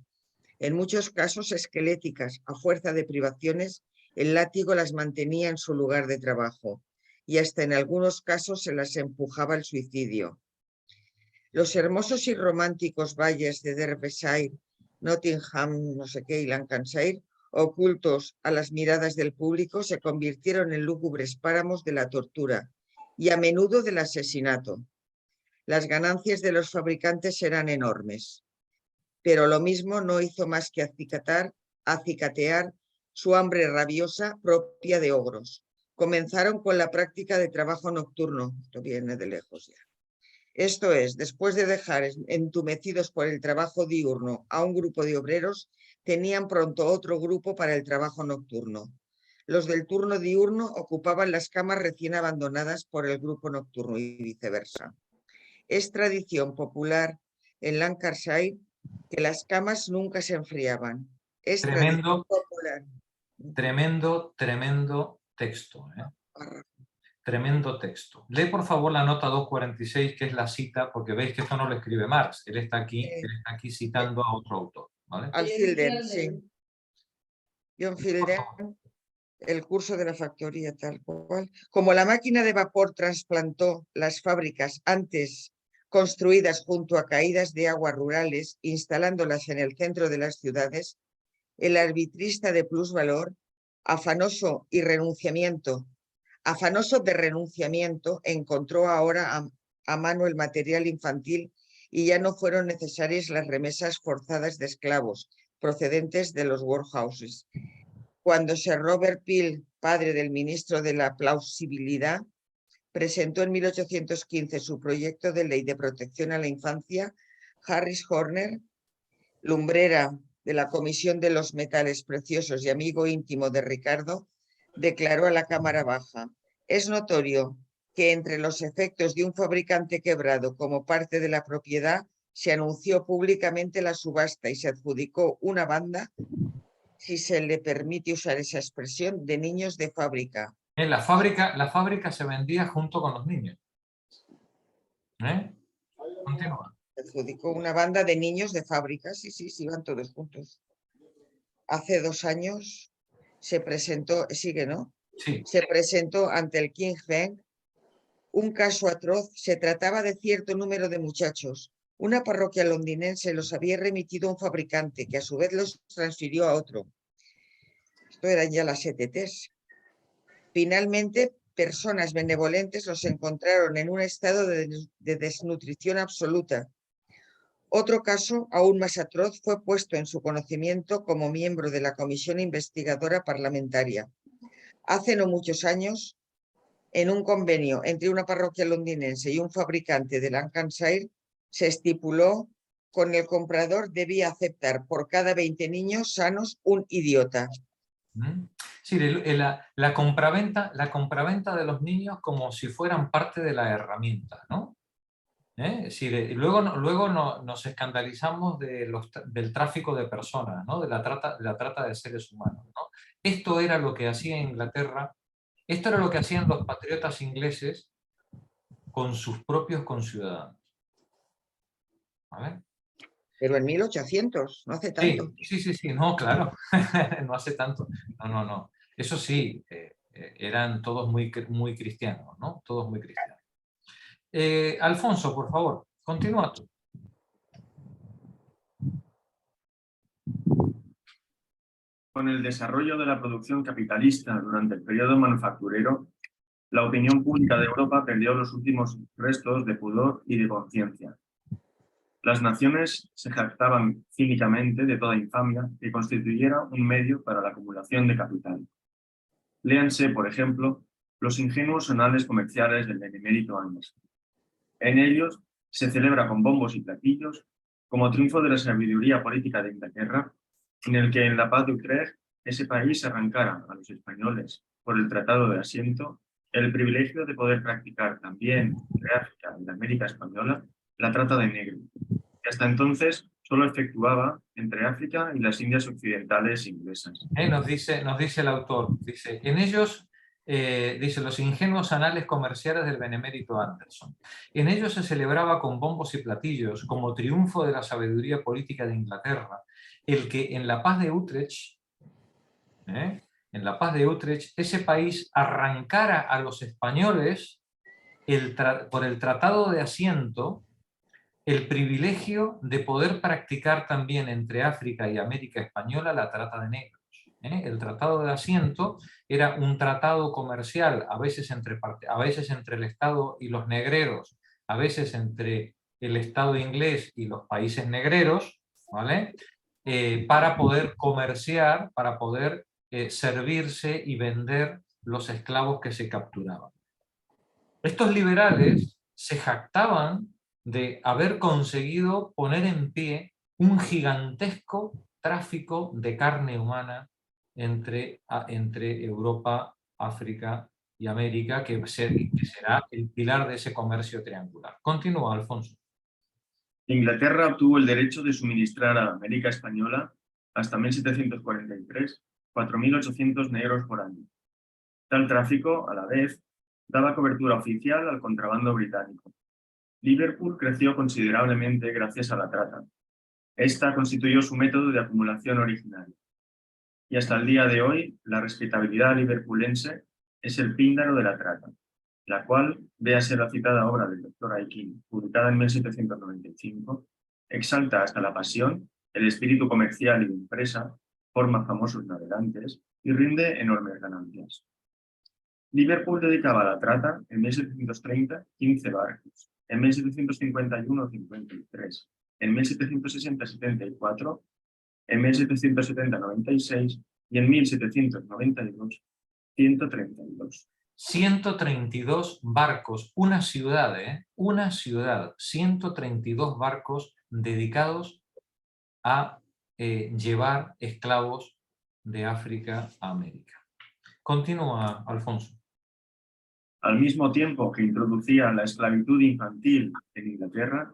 D: En muchos casos esqueléticas, a fuerza de privaciones, el látigo las mantenía en su lugar de trabajo y hasta en algunos casos se las empujaba al suicidio. Los hermosos y románticos valles de Derbyshire, Nottingham, no sé qué, y Lancashire, ocultos a las miradas del público, se convirtieron en lúgubres páramos de la tortura y a menudo del asesinato. Las ganancias de los fabricantes eran enormes, pero lo mismo no hizo más que acicatear su hambre rabiosa propia de ogros. Comenzaron con la práctica de trabajo nocturno, esto viene de lejos ya. Esto es, después de dejar entumecidos por el trabajo diurno a un grupo de obreros, tenían pronto otro grupo para el trabajo nocturno. Los del turno diurno ocupaban las camas recién abandonadas por el grupo nocturno y viceversa. Es tradición popular en Lancashire que las camas nunca se enfriaban. Es
A: tremendo,
D: popular.
A: Tremendo texto. Tremendo texto. Lee por favor la nota 246, que es la cita, porque veis que esto no lo escribe Marx, él está aquí citando a otro autor. ¿Vale?
D: Al Fielden, sí. John Fielden, el curso de la factoría tal cual. Como la máquina de vapor trasplantó las fábricas antes construidas junto a caídas de agua rurales, instalándolas en el centro de las ciudades, el arbitrista de plusvalor, afanoso de renunciamiento, encontró ahora a mano el material infantil y ya no fueron necesarias las remesas forzadas de esclavos procedentes de los workhouses. cuando Sir Robert Peel, padre del ministro de la plausibilidad, presentó en 1815 su proyecto de ley de protección a la infancia, Harris Horner, lumbrera de la Comisión de los Metales Preciosos y amigo íntimo de Ricardo, declaró a la Cámara Baja: es notorio que entre los efectos de un fabricante quebrado como parte de la propiedad se anunció públicamente la subasta y se adjudicó una banda, si se le permite usar esa expresión, de niños de fábrica.
A: La fábrica se vendía junto con los niños. Continúa.
D: Se adjudicó una banda de niños de fábrica, sí, iban todos juntos. Hace 2 años se presentó, sigue, ¿no?
A: Sí.
D: Se presentó ante el King Bench un caso atroz. Se trataba de cierto número de muchachos. Una parroquia londinense los había remitido a un fabricante que a su vez los transfirió a otro. Esto eran ya las ETTs. Finalmente, personas benevolentes los encontraron en un estado de desnutrición absoluta. Otro caso, aún más atroz, fue puesto en su conocimiento como miembro de la Comisión Investigadora Parlamentaria. Hace no muchos años, en un convenio entre una parroquia londinense y un fabricante de Lancashire, se estipuló que el comprador debía aceptar por cada 20 niños sanos un idiota.
A: Sí, la compraventa de los niños como si fueran parte de la herramienta, ¿no? Es decir, luego nos escandalizamos del tráfico de personas, ¿no? de la trata de seres humanos, ¿no? Esto era lo que hacía Inglaterra, esto era lo que hacían los patriotas ingleses con sus propios conciudadanos. ¿Vale?
D: Pero en 1800, no hace tanto.
A: Sí, no, claro, no hace tanto. No. Eso sí, eran todos muy cristianos, ¿no? Todos muy cristianos. Alfonso, por favor, continúa tú.
E: Con el desarrollo de la producción capitalista durante el periodo manufacturero, la opinión pública de Europa perdió los últimos restos de pudor y de conciencia. Las naciones se jactaban cínicamente de toda infamia que constituyera un medio para la acumulación de capital. Léanse, por ejemplo, los ingenuos anales comerciales del benemérito Anderson. En ellos se celebra con bombos y platillos, como triunfo de la sabiduría política de Inglaterra, en el que en la paz de Utrecht ese país arrancara a los españoles, por el Tratado de Asiento, el privilegio de poder practicar también entre África y la América Española la trata de negros, que hasta entonces solo efectuaba entre África y las Indias occidentales inglesas.
A: Nos dice el autor, dice, en ellos, dice, los ingenuos anales comerciales del benemérito Anderson. En ellos se celebraba con bombos y platillos, como triunfo de la sabiduría política de Inglaterra, el que en la paz de Utrecht, ese país arrancara a los españoles por el Tratado de Asiento el privilegio de poder practicar también entre África y América Española la trata de negros. El Tratado de Asiento era un tratado comercial, a veces entre el Estado y los negreros, a veces entre el Estado inglés y los países negreros, ¿vale? Para poder comerciar, para poder servirse y vender los esclavos que se capturaban. Estos liberales se jactaban de haber conseguido poner en pie un gigantesco tráfico de carne humana entre Europa, África y América, que será el pilar de ese comercio triangular. Continúa, Alfonso.
E: Inglaterra obtuvo el derecho de suministrar a América Española, hasta 1743, 4.800 negros por año. Tal tráfico, a la vez, daba cobertura oficial al contrabando británico. Liverpool creció considerablemente gracias a la trata. Esta constituyó su método de acumulación originario. Y hasta el día de hoy, la respetabilidad liverpoolense es el píndaro de la trata, la cual, véase la citada obra del Dr. Aikin, publicada en 1795, exalta hasta la pasión el espíritu comercial y de empresa, forma famosos navegantes y rinde enormes ganancias. Liverpool dedicaba a la trata, en 1730, 15 barcos, en 1751, 53, en 1760, 74, en 1770, 96 y en 1792, 132.
A: 132 barcos, una ciudad, una ciudad, 132 barcos dedicados a llevar esclavos de África a América. Continúa, Alfonso.
E: Al mismo tiempo que introducía la esclavitud infantil en Inglaterra,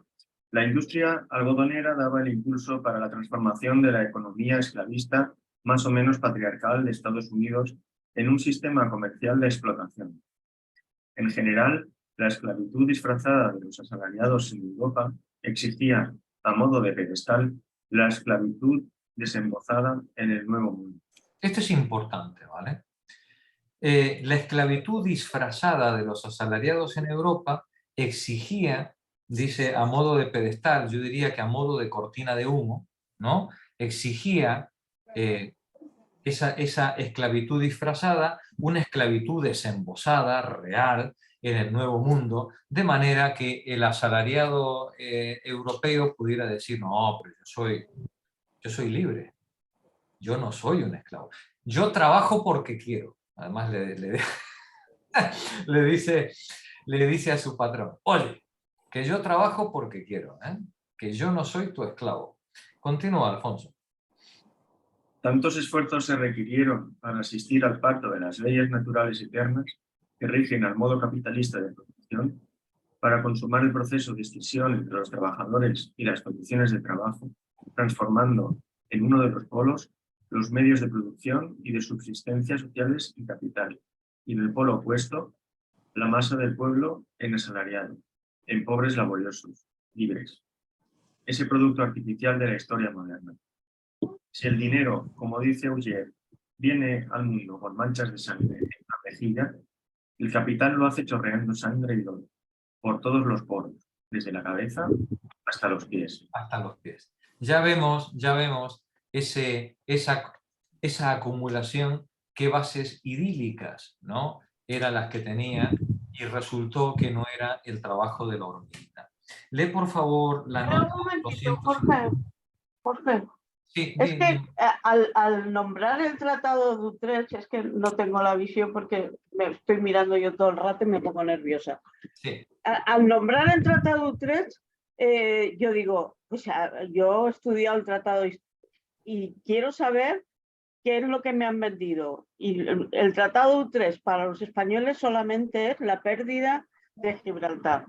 E: la industria algodonera daba el impulso para la transformación de la economía esclavista más o menos patriarcal de Estados Unidos en un sistema comercial de explotación. En general, la esclavitud disfrazada de los asalariados en Europa exigía, a modo de pedestal, la esclavitud desembozada en el Nuevo Mundo.
A: Esto es importante, ¿vale? La esclavitud disfrazada de los asalariados en Europa exigía, dice a modo de pedestal, yo diría que a modo de cortina de humo, ¿no? Exigía esa esclavitud disfrazada, una esclavitud desembosada, real, en el Nuevo Mundo, de manera que el asalariado europeo pudiera decir, no, pero yo soy libre, yo no soy un esclavo, yo trabajo porque quiero. Además le dice a su patrón, oye, que yo trabajo porque quiero, que yo no soy tu esclavo. Continúa, Alfonso.
E: Tantos esfuerzos se requirieron para asistir al pacto de las leyes naturales eternas que rigen al modo capitalista de producción, para consumar el proceso de escisión entre los trabajadores y las condiciones de trabajo, transformando en uno de los polos los medios de producción y de subsistencia sociales y capital, y en el polo opuesto, la masa del pueblo en asalariado, en pobres laboriosos, libres. Ese producto artificial de la historia moderna. Si el dinero, como dice Auger, viene al mundo con manchas de sangre en la mejilla, el capital lo hace chorreando sangre y lodo, por todos los poros, desde la cabeza hasta los pies.
A: Hasta los pies. Ya vemos esa acumulación, qué bases idílicas, ¿no? Eran las que tenía y resultó que no era el trabajo de la hormiguita. Lee, por favor, la nota.
F: Un momentito, Jorge.
A: Sí,
F: es que al nombrar el Tratado de Utrecht, es que no tengo la visión porque me estoy mirando yo todo el rato y me pongo nerviosa.
A: Sí.
F: Al nombrar el Tratado de Utrecht, yo digo, o sea, yo he estudiado el tratado y quiero saber qué es lo que me han vendido. Y el Tratado de Utrecht para los españoles solamente es la pérdida de Gibraltar.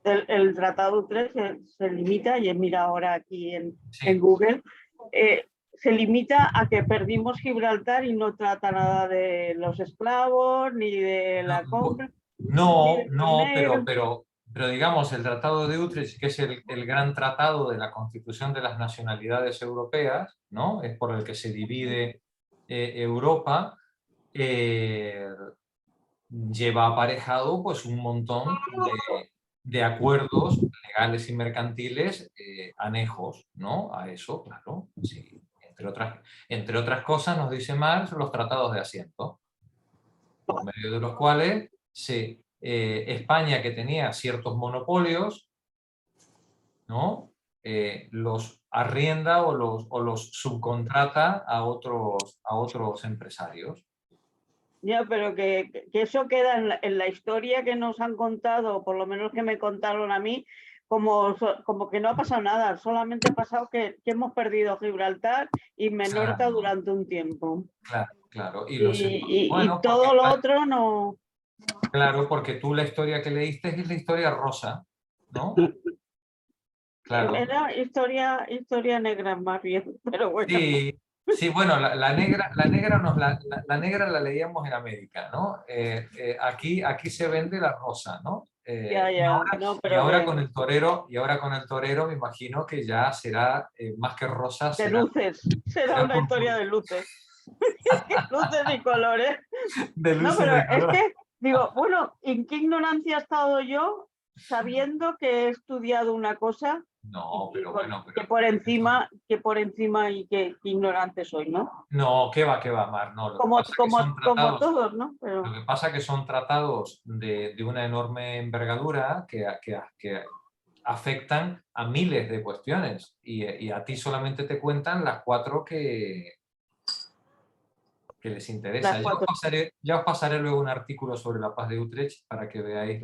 F: El Tratado de Utrecht se limita, y he mirado ahora aquí en Google, se limita a que perdimos Gibraltar y no trata nada de los esclavos ni de la compra.
A: No, pero digamos el Tratado de Utrecht, que es el gran tratado de la constitución de las nacionalidades europeas, ¿no? Es por el que se divide Europa, lleva aparejado pues un montón de acuerdos legales y mercantiles anejos, ¿no? A eso, claro, sí. Entre otras cosas, nos dice Marx, los tratados de asiento, por medio de los cuales España, que tenía ciertos monopolios, ¿no? Los arrienda o los subcontrata a otros empresarios.
F: Ya, pero que eso queda en la historia que nos han contado, o por lo menos que me contaron a mí, como que no ha pasado nada, solamente ha pasado que hemos perdido Gibraltar y Menorca durante un tiempo.
A: Claro.
F: Y todo lo otro no...
A: Claro, porque tú la historia que leíste es la historia rosa, ¿no? Claro.
F: Era historia negra más bien, pero bueno.
A: Sí, bueno, la negra la leíamos en América, ¿no? Aquí se vende la rosa, ¿no? Y ahora con el torero me imagino que ya será más que rosa.
F: De luces, será una historia de luces. Luces y colores.
A: De luces,
F: no, pero
A: de color.
F: Es que, digo, bueno, ¿en qué ignorancia he estado yo sabiendo que he estudiado una cosa?
A: No, pero bueno.
F: Que por encima y que ignorante soy, ¿no?
A: No, ¿qué va, Mar? No,
F: como todos, ¿no? Pero...
A: Lo que pasa es que son tratados de una enorme envergadura que afectan a miles de cuestiones y a ti solamente te cuentan las 4 que que les interesa. Ya os pasaré luego un artículo sobre la paz de Utrecht para que veáis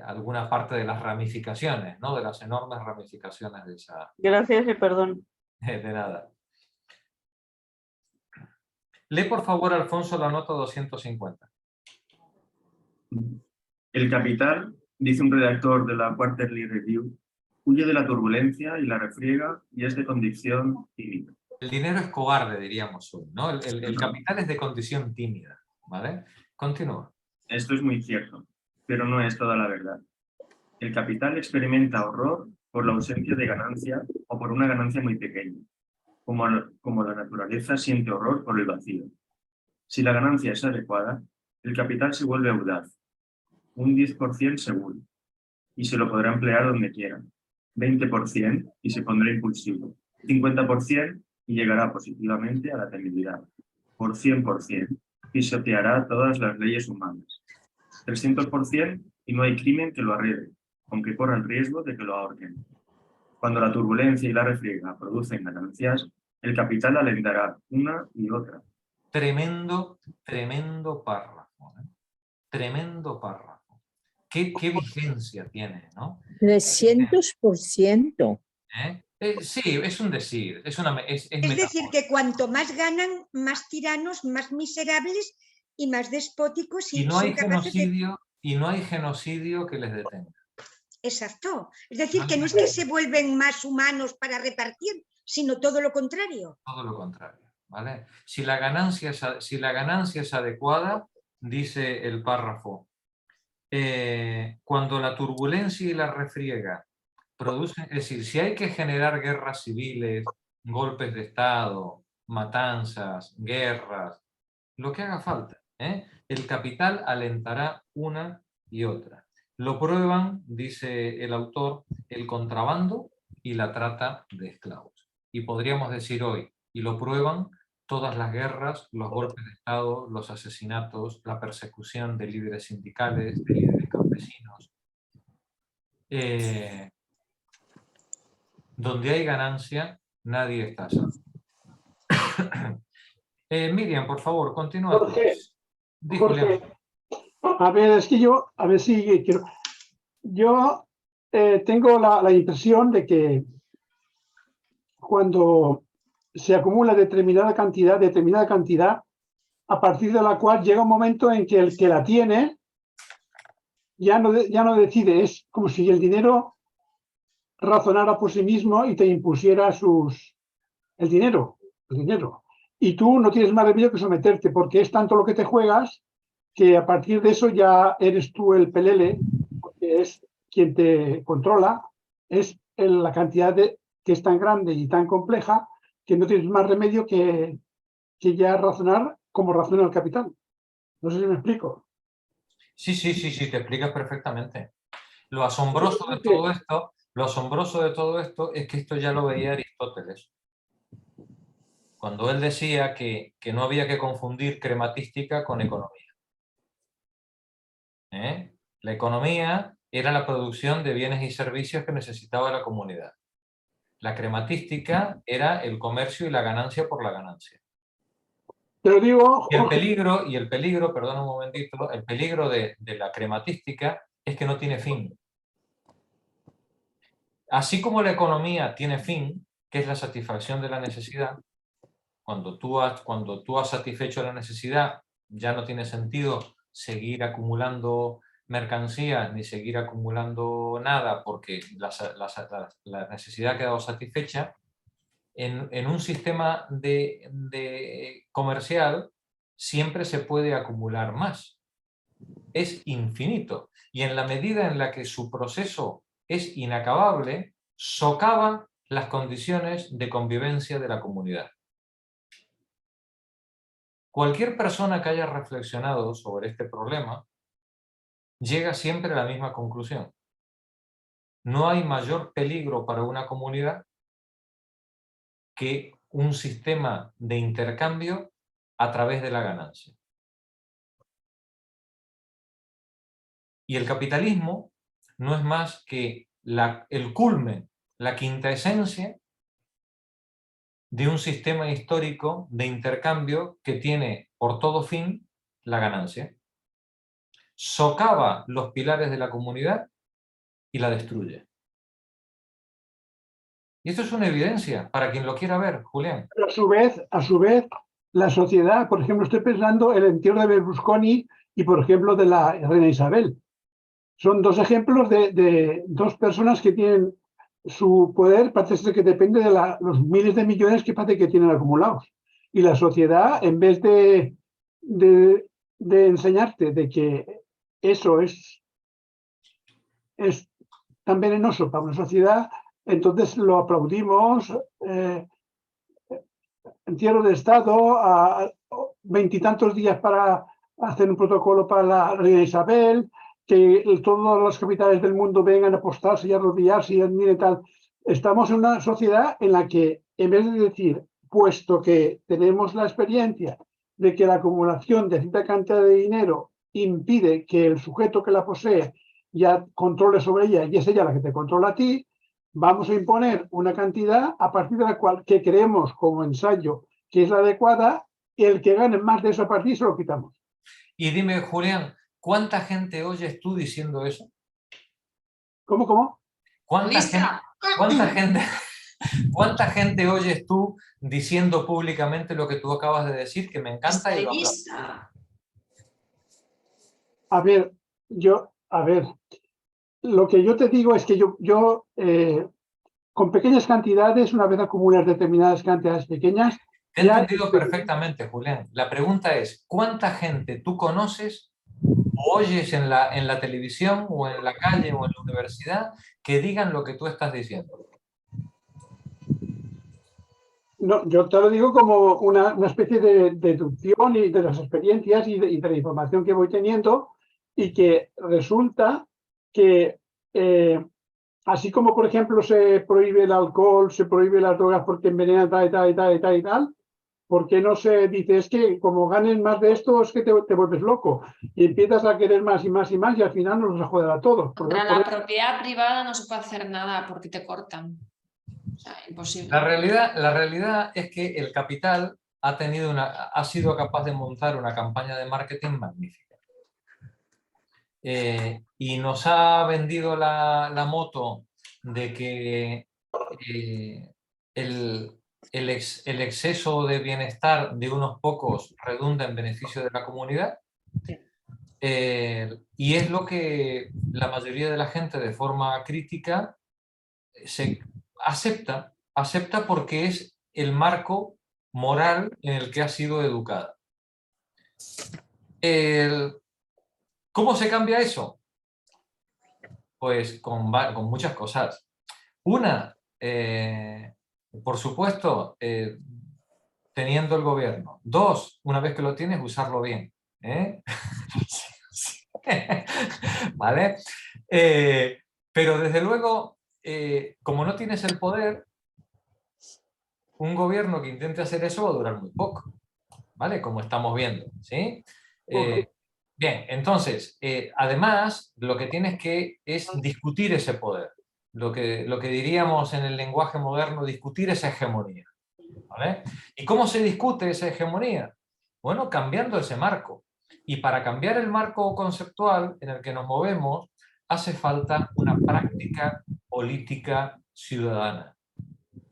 A: alguna parte de las ramificaciones, ¿no? De las enormes ramificaciones de esa...
F: Gracias y perdón.
A: De nada. Lee por favor, Alfonso, la nota 250.
E: El capital, dice un redactor de la Quarterly Review, huye de la turbulencia y la refriega y es de condición tímida.
A: El dinero es cobarde, diríamos hoy, ¿no? El capital es de condición tímida, ¿vale? Continúa.
E: Esto es muy cierto, pero no es toda la verdad. El capital experimenta horror por la ausencia de ganancia o por una ganancia muy pequeña, como la naturaleza siente horror por el vacío. Si la ganancia es adecuada, el capital se vuelve audaz, un 10% seguro, y se lo podrá emplear donde quiera, 20% y se pondrá impulsivo, 50% y llegará positivamente a la temeridad, por 100% pisoteará todas las leyes humanas, 300% y no hay crimen que lo arregle, aunque corra el riesgo de que lo ahorquen. Cuando la turbulencia y la refriega producen ganancias, el capital alentará una y otra.
A: Tremendo, tremendo párrafo, ¿eh? Tremendo párrafo. ¿Qué vigencia tiene, no?
B: 300%.
A: Sí, es un decir. Es
G: decir, que cuanto más ganan, más tiranos, más miserables y más despóticos.
A: Y no hay genocidio, y no hay genocidio que les detenga.
G: Exacto. Es decir, que no es que se vuelven más humanos para repartir, sino todo lo contrario.
A: Todo lo contrario, ¿vale? Si la ganancia es adecuada, dice el párrafo, cuando la turbulencia y la refriega producen, es decir, si hay que generar guerras civiles, golpes de Estado, matanzas, guerras, lo que haga falta, el capital alentará una y otra. Lo prueban, dice el autor, el contrabando y la trata de esclavos. Y podríamos decir hoy, y lo prueban todas las guerras, los golpes de Estado, los asesinatos, la persecución de líderes sindicales, de líderes campesinos. Donde hay ganancia, nadie está salvo. Miriam, por favor, continúa.
H: Jorge, a ver, es que yo, a ver si quiero... Yo tengo la impresión de que cuando se acumula determinada cantidad, a partir de la cual llega un momento en que el que la tiene ya no decide, es como si el dinero razonara por sí mismo y te impusiera el dinero. Y tú no tienes más remedio que someterte, porque es tanto lo que te juegas que a partir de eso ya eres tú el pelele, porque es quien te controla, es la cantidad que es tan grande y tan compleja que no tienes más remedio que ya razonar como razona el capital. No sé si me explico.
A: Sí, te explicas perfectamente. Lo asombroso de todo esto es que esto ya lo veía Aristóteles. Cuando él decía que no había que confundir crematística con economía. La economía era la producción de bienes y servicios que necesitaba la comunidad. La crematística era el comercio y la ganancia por la ganancia.
H: Pero digo,
A: y el peligro, perdón un momentito, el peligro de la crematística es que no tiene fin. Así como la economía tiene fin, que es la satisfacción de la necesidad, cuando tú has satisfecho la necesidad, ya no tiene sentido seguir acumulando mercancías ni seguir acumulando nada porque la necesidad ha quedado satisfecha. En un sistema comercial siempre se puede acumular más. Es infinito. Y en la medida en la que su proceso es inacabable, socava las condiciones de convivencia de la comunidad. Cualquier persona que haya reflexionado sobre este problema llega siempre a la misma conclusión. No hay mayor peligro para una comunidad que un sistema de intercambio a través de la ganancia. Y el capitalismo no es más que el culmen, la quinta esencia de un sistema histórico de intercambio que tiene por todo fin la ganancia. Socava los pilares de la comunidad y la destruye. Y esto es una evidencia para quien lo quiera ver, Julián.
H: Pero a su vez, la sociedad, por ejemplo, estoy pensando en el entierro de Berlusconi y, por ejemplo, de la reina Isabel. Son dos ejemplos de dos personas que tienen su poder, parece ser que depende de los miles de millones que parece que tienen acumulados. Y la sociedad, en vez de enseñarte de que eso es tan venenoso para una sociedad, entonces lo aplaudimos, entierro de Estado, a 20 días para hacer un protocolo para la reina Isabel, que todas las capitales del mundo vengan a postarse y a arrodillarse y admiren tal. Estamos en una sociedad en la que, en vez de decir, puesto que tenemos la experiencia de que la acumulación de cierta cantidad de dinero impide que el sujeto que la posee ya controle sobre ella y es ella la que te controla a ti, vamos a imponer una cantidad a partir de la cual que creemos como ensayo que es la adecuada, y el que gane más de eso a partir se lo quitamos.
A: Y dime, Julián, ¿cuánta gente oyes tú diciendo eso?
H: ¿Cómo?
A: ¿Cuánta gente oyes tú diciendo públicamente lo que tú acabas de decir, que me encanta? Y
H: lo que yo te digo es que yo con pequeñas cantidades, una vez acumulas determinadas cantidades pequeñas...
A: Te he entendido perfectamente, Julián. La pregunta es, ¿cuánta gente tú conoces o oyes en la televisión o en la calle o en la universidad que digan lo que tú estás diciendo?
H: No, yo te lo digo como una especie de deducción y de las experiencias y de la información que voy teniendo, y que resulta que así como, por ejemplo, se prohíbe el alcohol, se prohíbe las drogas porque envenenan tal y tal, ¿por qué no se dice es que como ganes más de esto es que te vuelves loco y empiezas a querer más y más y más y al final nos los a joder a todos?
I: Contra la propiedad privada no se puede hacer nada porque te cortan. O sea, imposible.
A: La realidad es que el capital ha sido capaz de montar una campaña de marketing magnífica. Y nos ha vendido la moto de que el exceso de bienestar de unos pocos redunda en beneficio de la comunidad. Y es lo que la mayoría de la gente de forma crítica se acepta porque es el marco moral en el que ha sido educada. ¿Cómo se cambia eso? Pues con muchas cosas. Una, por supuesto, teniendo el gobierno. Dos, una vez que lo tienes, usarlo bien. ¿Vale? Pero desde luego, como no tienes el poder, un gobierno que intente hacer eso va a durar muy poco, ¿vale? Como estamos viendo, ¿sí? Bien, entonces, además, lo que tienes que es discutir ese poder. Lo que diríamos en el lenguaje moderno, discutir esa hegemonía, ¿vale? ¿Y cómo se discute esa hegemonía? Bueno, cambiando ese marco. Y para cambiar el marco conceptual en el que nos movemos, hace falta una práctica política ciudadana.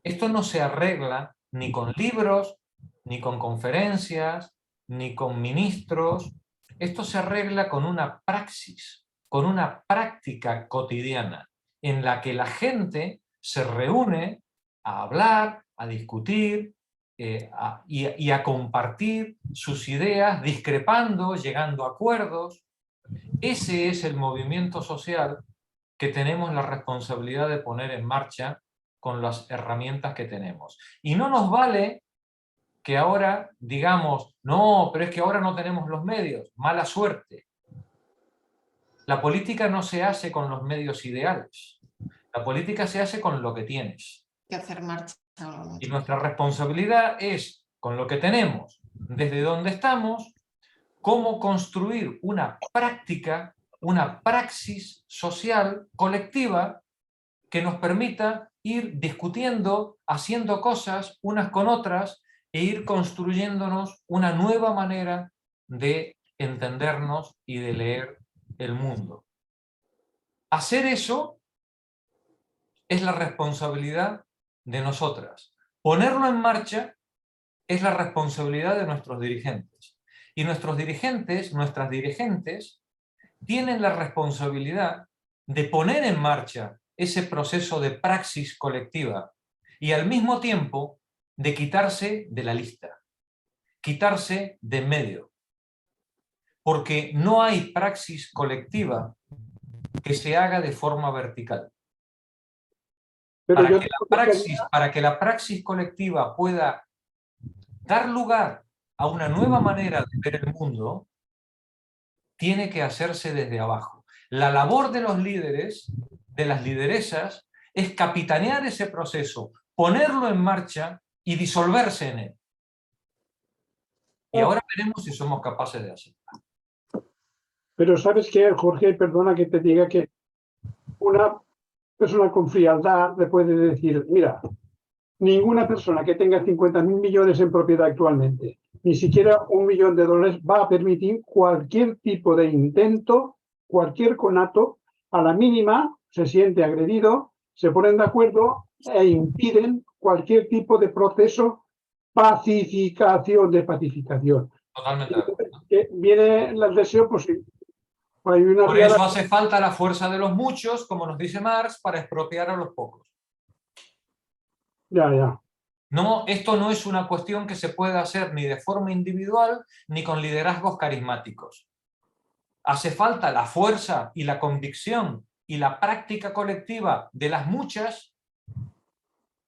A: Esto no se arregla ni con libros, ni con conferencias, ni con ministros. Esto se arregla con una praxis, con una práctica cotidiana, en la que la gente se reúne a hablar, a discutir y a compartir sus ideas, discrepando, llegando a acuerdos. Ese es el movimiento social que tenemos la responsabilidad de poner en marcha con las herramientas que tenemos. Y no nos vale que ahora digamos, no, pero es que ahora no tenemos los medios. Mala suerte. La política no se hace con los medios ideales. La política se hace con lo que tienes.
I: Hay que hacer marcha.
A: Y nuestra responsabilidad es, con lo que tenemos, desde donde estamos, cómo construir una práctica, una praxis social colectiva que nos permita ir discutiendo, haciendo cosas unas con otras e ir construyéndonos una nueva manera de entendernos y de leer el mundo. Hacer eso es la responsabilidad de nosotras. Ponerlo en marcha es la responsabilidad de nuestros dirigentes. Y nuestros dirigentes, nuestras dirigentes, tienen la responsabilidad de poner en marcha ese proceso de praxis colectiva y al mismo tiempo de quitarse de la lista, quitarse de en medio. Porque no hay praxis colectiva que se haga de forma vertical. Para que la praxis colectiva pueda dar lugar a una nueva manera de ver el mundo, tiene que hacerse desde abajo. La labor de los líderes, de las lideresas, es capitanear ese proceso, ponerlo en marcha y disolverse en él. Y ahora veremos si somos capaces de hacerlo.
H: Pero ¿sabes qué, Jorge? Perdona que te diga que una persona con frialdad le puede decir, mira, ninguna persona que tenga 50.000 millones en propiedad actualmente, ni siquiera $1 millón, va a permitir cualquier tipo de intento, cualquier conato, a la mínima se siente agredido, se ponen de acuerdo e impiden cualquier tipo de proceso de pacificación.
A: Totalmente de acuerdo.
H: Viene el deseo, pues sí.
A: Por eso hace falta la fuerza de los muchos, como nos dice Marx, para expropiar a los pocos.
H: Ya.
A: No, esto no es una cuestión que se pueda hacer ni de forma individual ni con liderazgos carismáticos. Hace falta la fuerza y la convicción y la práctica colectiva de las muchas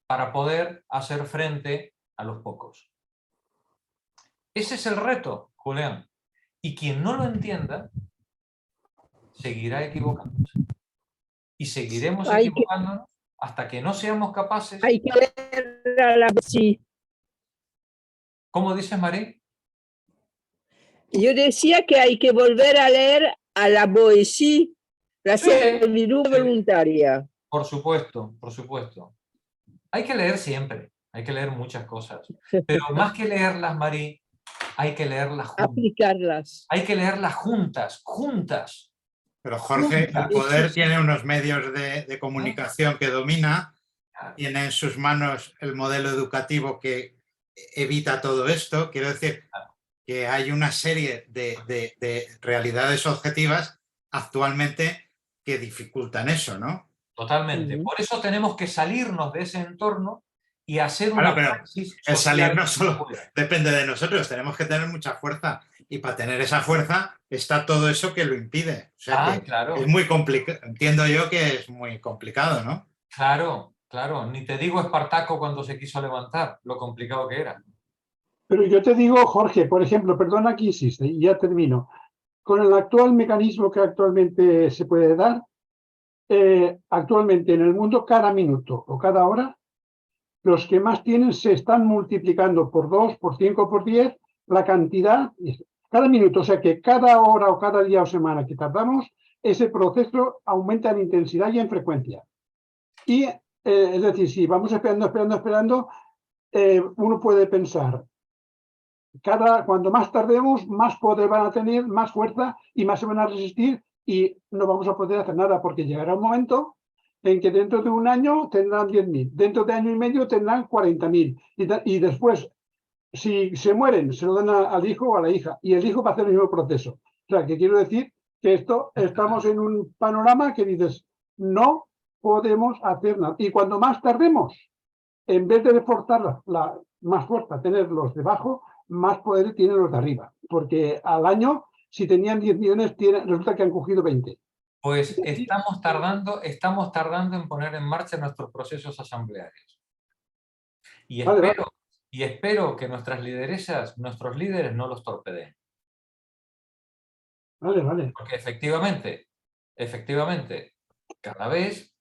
A: para poder hacer frente a los pocos. Ese es el reto, Julián. Y quien no lo entienda, seguirá equivocándose. Y seguiremos equivocándonos hasta que no seamos capaces...
B: Hay que leer a la sí.
A: ¿Cómo dices, María?
B: Yo decía que hay que volver a leer a la Boétie, la servidumbre voluntaria.
A: Por supuesto, por supuesto. Hay que leer siempre, hay que leer muchas cosas. Pero más que leerlas, María, hay que leerlas juntas.
B: Aplicarlas.
A: Hay que leerlas juntas.
J: Pero Jorge, el poder tiene unos medios de comunicación que domina, tiene en sus manos el modelo educativo que evita todo esto. Quiero decir que hay una serie de realidades objetivas actualmente que dificultan eso, ¿no?
A: Totalmente. Por eso tenemos que salirnos de ese entorno y hacer una praxis social.
J: El salirnos solo depende de nosotros, tenemos que tener mucha fuerza. Y para tener esa fuerza está todo eso que lo impide. O sea
A: claro.
J: Es muy complicado. Entiendo yo que es muy complicado, ¿no?
A: Claro. Ni te digo Espartaco cuando se quiso levantar, lo complicado que era.
H: Pero yo te digo, Jorge, por ejemplo, perdona que insiste, y ya termino. Con el actual mecanismo que actualmente se puede dar, actualmente en el mundo, cada minuto o cada hora, los que más tienen se están multiplicando por 2, por 5, por 10, la cantidad... Cada minuto, o sea que cada hora o cada día o semana que tardamos, ese proceso aumenta en intensidad y en frecuencia. Y, es decir, si vamos esperando, uno puede pensar, cuando más tardemos, más poder van a tener, más fuerza y más se van a resistir y no vamos a poder hacer nada porque llegará un momento en que dentro de un año tendrán 10.000, dentro de año y medio tendrán 40.000 y después, si se mueren, se lo dan al hijo o a la hija, y el hijo va a hacer el mismo proceso. O sea, que quiero decir que estamos en un panorama que dices, no podemos hacer nada. Y cuando más tardemos, en vez de forzar más fuerza tener los de abajo, más poder tienen los de arriba. Porque al año, si tenían 10 millones, resulta que han cogido 20.
A: Pues estamos tardando en poner en marcha nuestros procesos asamblearios. Y espero que nuestras lideresas, nuestros líderes no los torpedeen.
H: Vale.
A: Porque efectivamente, cada vez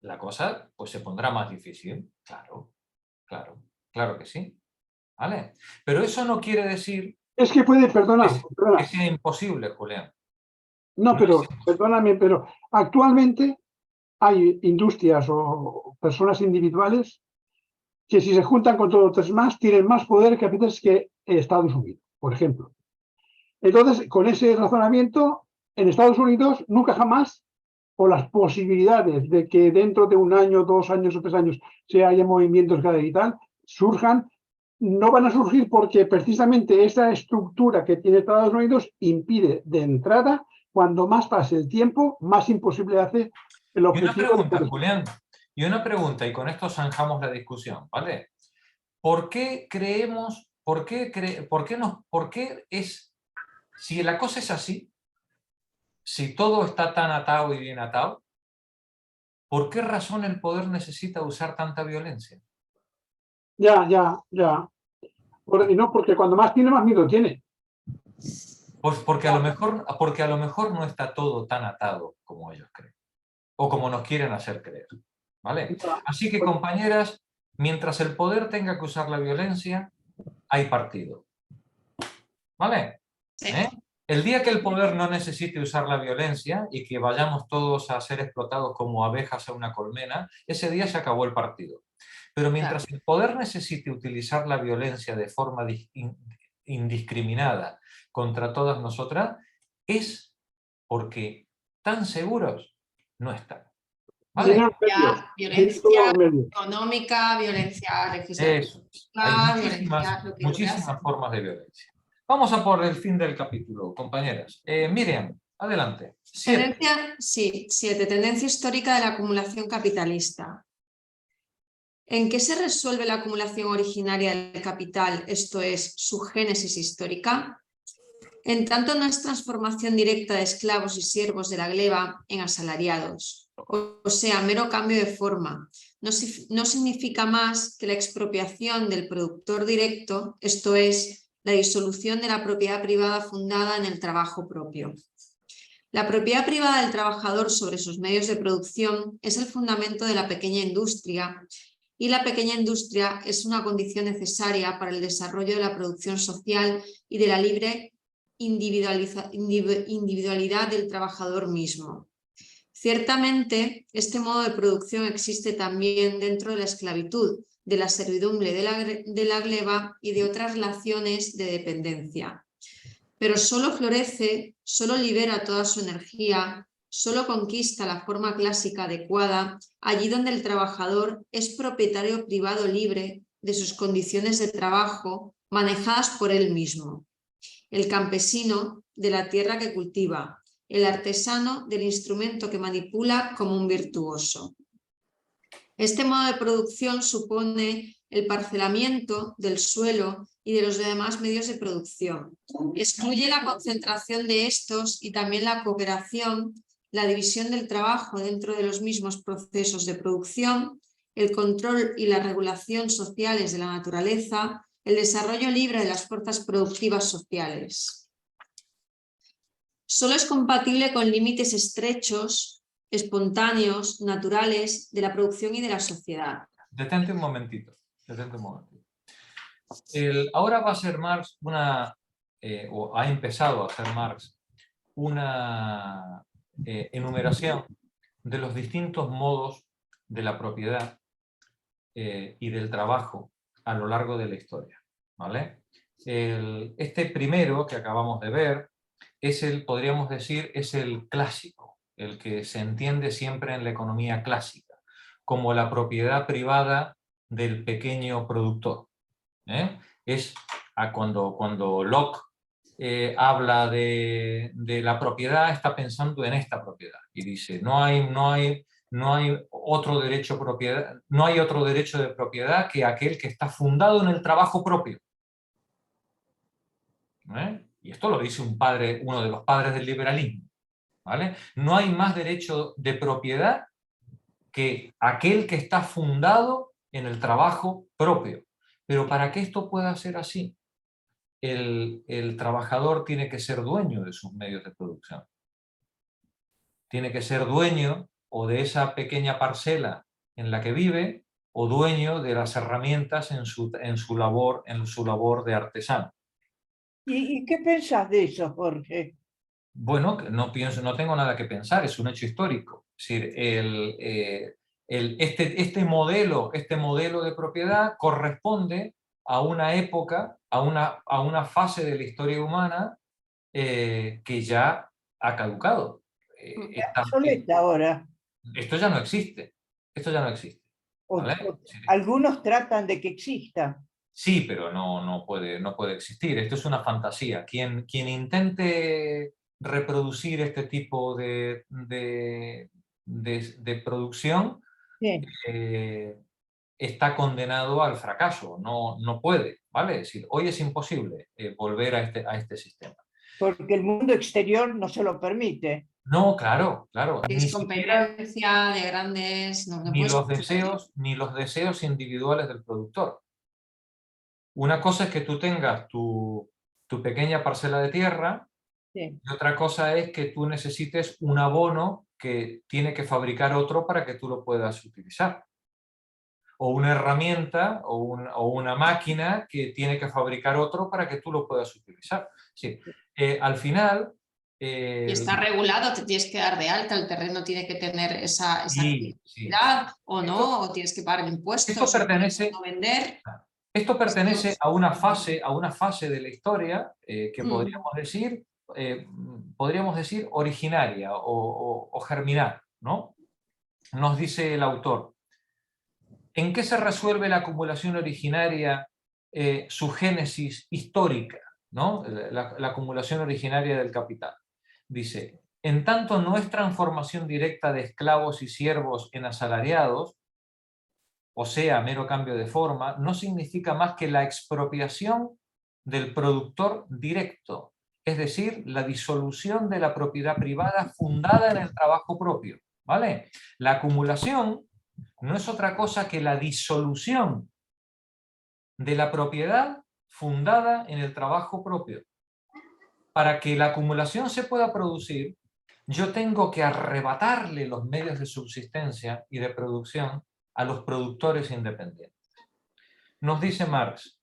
A: la cosa pues, se pondrá más difícil. Claro que sí. ¿Vale? Pero eso no quiere decir...
H: Es que puede, perdona.
A: Que sea imposible, Julián.
H: No, pero, perdóname, pero actualmente hay industrias o personas individuales que si se juntan con todos los demás tienen más poder que a veces que Estados Unidos, por ejemplo. Entonces, con ese razonamiento, en Estados Unidos nunca jamás, por las posibilidades de que dentro de 1 año, 2 años o 3 años se haya movimientos y tal, surjan, no van a surgir porque precisamente esa estructura que tiene Estados Unidos impide de entrada, cuando más pase el tiempo, más imposible hace el objetivo.
A: Y una pregunta, Julián, y una pregunta, y con esto zanjamos la discusión, ¿vale? ¿Por qué creemos, por qué es, si la cosa es así, si todo está tan atado y bien atado, ¿por qué razón el poder necesita usar tanta violencia?
H: Ya. No, porque cuando más tiene, más miedo tiene.
A: Pues porque a lo mejor no está todo tan atado como ellos creen, o como nos quieren hacer creer, ¿vale? Así que, compañeras, mientras el poder tenga que usar la violencia, hay partido, ¿vale? El día que el poder no necesite usar la violencia y que vayamos todos a ser explotados como abejas a una colmena, ese día se acabó el partido. Pero mientras el poder necesite utilizar la violencia de forma indiscriminada contra todas nosotras, es porque tan seguros no están. ¿Vale?
I: Violencia económica, violencia legislativa,
A: hay muchísimas formas de violencia. Vamos a por el fin del capítulo, compañeras. Miriam, adelante. 7.
I: Tendencia histórica de la acumulación capitalista. ¿En qué se resuelve la acumulación originaria del capital, esto es, su génesis histórica? En tanto no es transformación directa de esclavos y siervos de la gleba en asalariados, o sea, mero cambio de forma. No significa más que la expropiación del productor directo, esto es, la disolución de la propiedad privada fundada en el trabajo propio. La propiedad privada del trabajador sobre sus medios de producción es el fundamento de la pequeña industria, y la pequeña industria es una condición necesaria para el desarrollo de la producción social y de la libre individualidad del trabajador mismo. Ciertamente, este modo de producción existe también dentro de la esclavitud, de la servidumbre de la gleba y de otras relaciones de dependencia. Pero solo florece, solo libera toda su energía, solo conquista la forma clásica adecuada allí donde el trabajador es propietario privado libre de sus condiciones de trabajo manejadas por él mismo. El campesino de la tierra que cultiva, el artesano del instrumento que manipula como un virtuoso. Este modo de producción supone el parcelamiento del suelo y de los demás medios de producción. Excluye la concentración de estos y también la cooperación, la división del trabajo dentro de los mismos procesos de producción, el control y la regulación sociales de la naturaleza, el desarrollo libre de las fuerzas productivas sociales. Solo es compatible con límites estrechos, espontáneos, naturales, de la producción y de la sociedad.
A: Detente un momentito. Ahora va a hacer Marx o ha empezado a hacer Marx una enumeración de los distintos modos de la propiedad y del trabajo a lo largo de la historia, ¿vale? Este primero que acabamos de ver es podríamos decir, es el clásico, el que se entiende siempre en la economía clásica, como la propiedad privada del pequeño productor. Es cuando Locke habla de la propiedad, está pensando en esta propiedad y dice, no hay otro derecho de propiedad que aquel que está fundado en el trabajo propio. Y esto lo dice uno de los padres del liberalismo, ¿vale? No hay más derecho de propiedad que aquel que está fundado en el trabajo propio. Pero para que esto pueda ser así, el trabajador tiene que ser dueño de sus medios de producción. Tiene que ser dueño o de esa pequeña parcela en la que vive, o dueño de las herramientas en su labor de artesano.
C: ¿Y qué pensás de eso, Jorge?
A: Bueno, no tengo nada que pensar, es un hecho histórico. Es decir, este modelo de propiedad corresponde a una época, a una fase de la historia humana que ya ha caducado.
C: Ahora.
A: Esto ya no existe. Esto ya no existe. ¿Vale?
C: Algunos tratan de que exista.
A: Sí, pero no puede existir. Esto es una fantasía. Quien intente reproducir este tipo de producción está condenado al fracaso. No puede, ¿vale? Es decir, hoy es imposible volver a este sistema.
C: Porque el mundo exterior no se lo permite.
A: No, claro.
I: Es competencia de grandes...
A: ni los deseos individuales del productor. Una cosa es que tú tengas tu pequeña parcela de tierra, y otra cosa es que tú necesites un abono que tiene que fabricar otro para que tú lo puedas utilizar. O una herramienta o una máquina que tiene que fabricar otro para que tú lo puedas utilizar. Sí. Al final...
I: y está regulado, te tienes que dar de alta, el terreno tiene que tener esa actividad o no, o tienes que pagar impuestos, no vender...
A: Esto pertenece a una fase de la historia que podríamos decir originaria o germinal, ¿no? Nos dice el autor. ¿En qué se resuelve la acumulación originaria, su génesis histórica, ¿no? La acumulación originaria del capital? Dice, en tanto no es transformación directa de esclavos y siervos en asalariados, o sea, mero cambio de forma, no significa más que la expropiación del productor directo, es decir, la disolución de la propiedad privada fundada en el trabajo propio, ¿vale? La acumulación no es otra cosa que la disolución de la propiedad fundada en el trabajo propio. Para que la acumulación se pueda producir, yo tengo que arrebatarle los medios de subsistencia y de producción a los productores independientes. Nos dice Marx,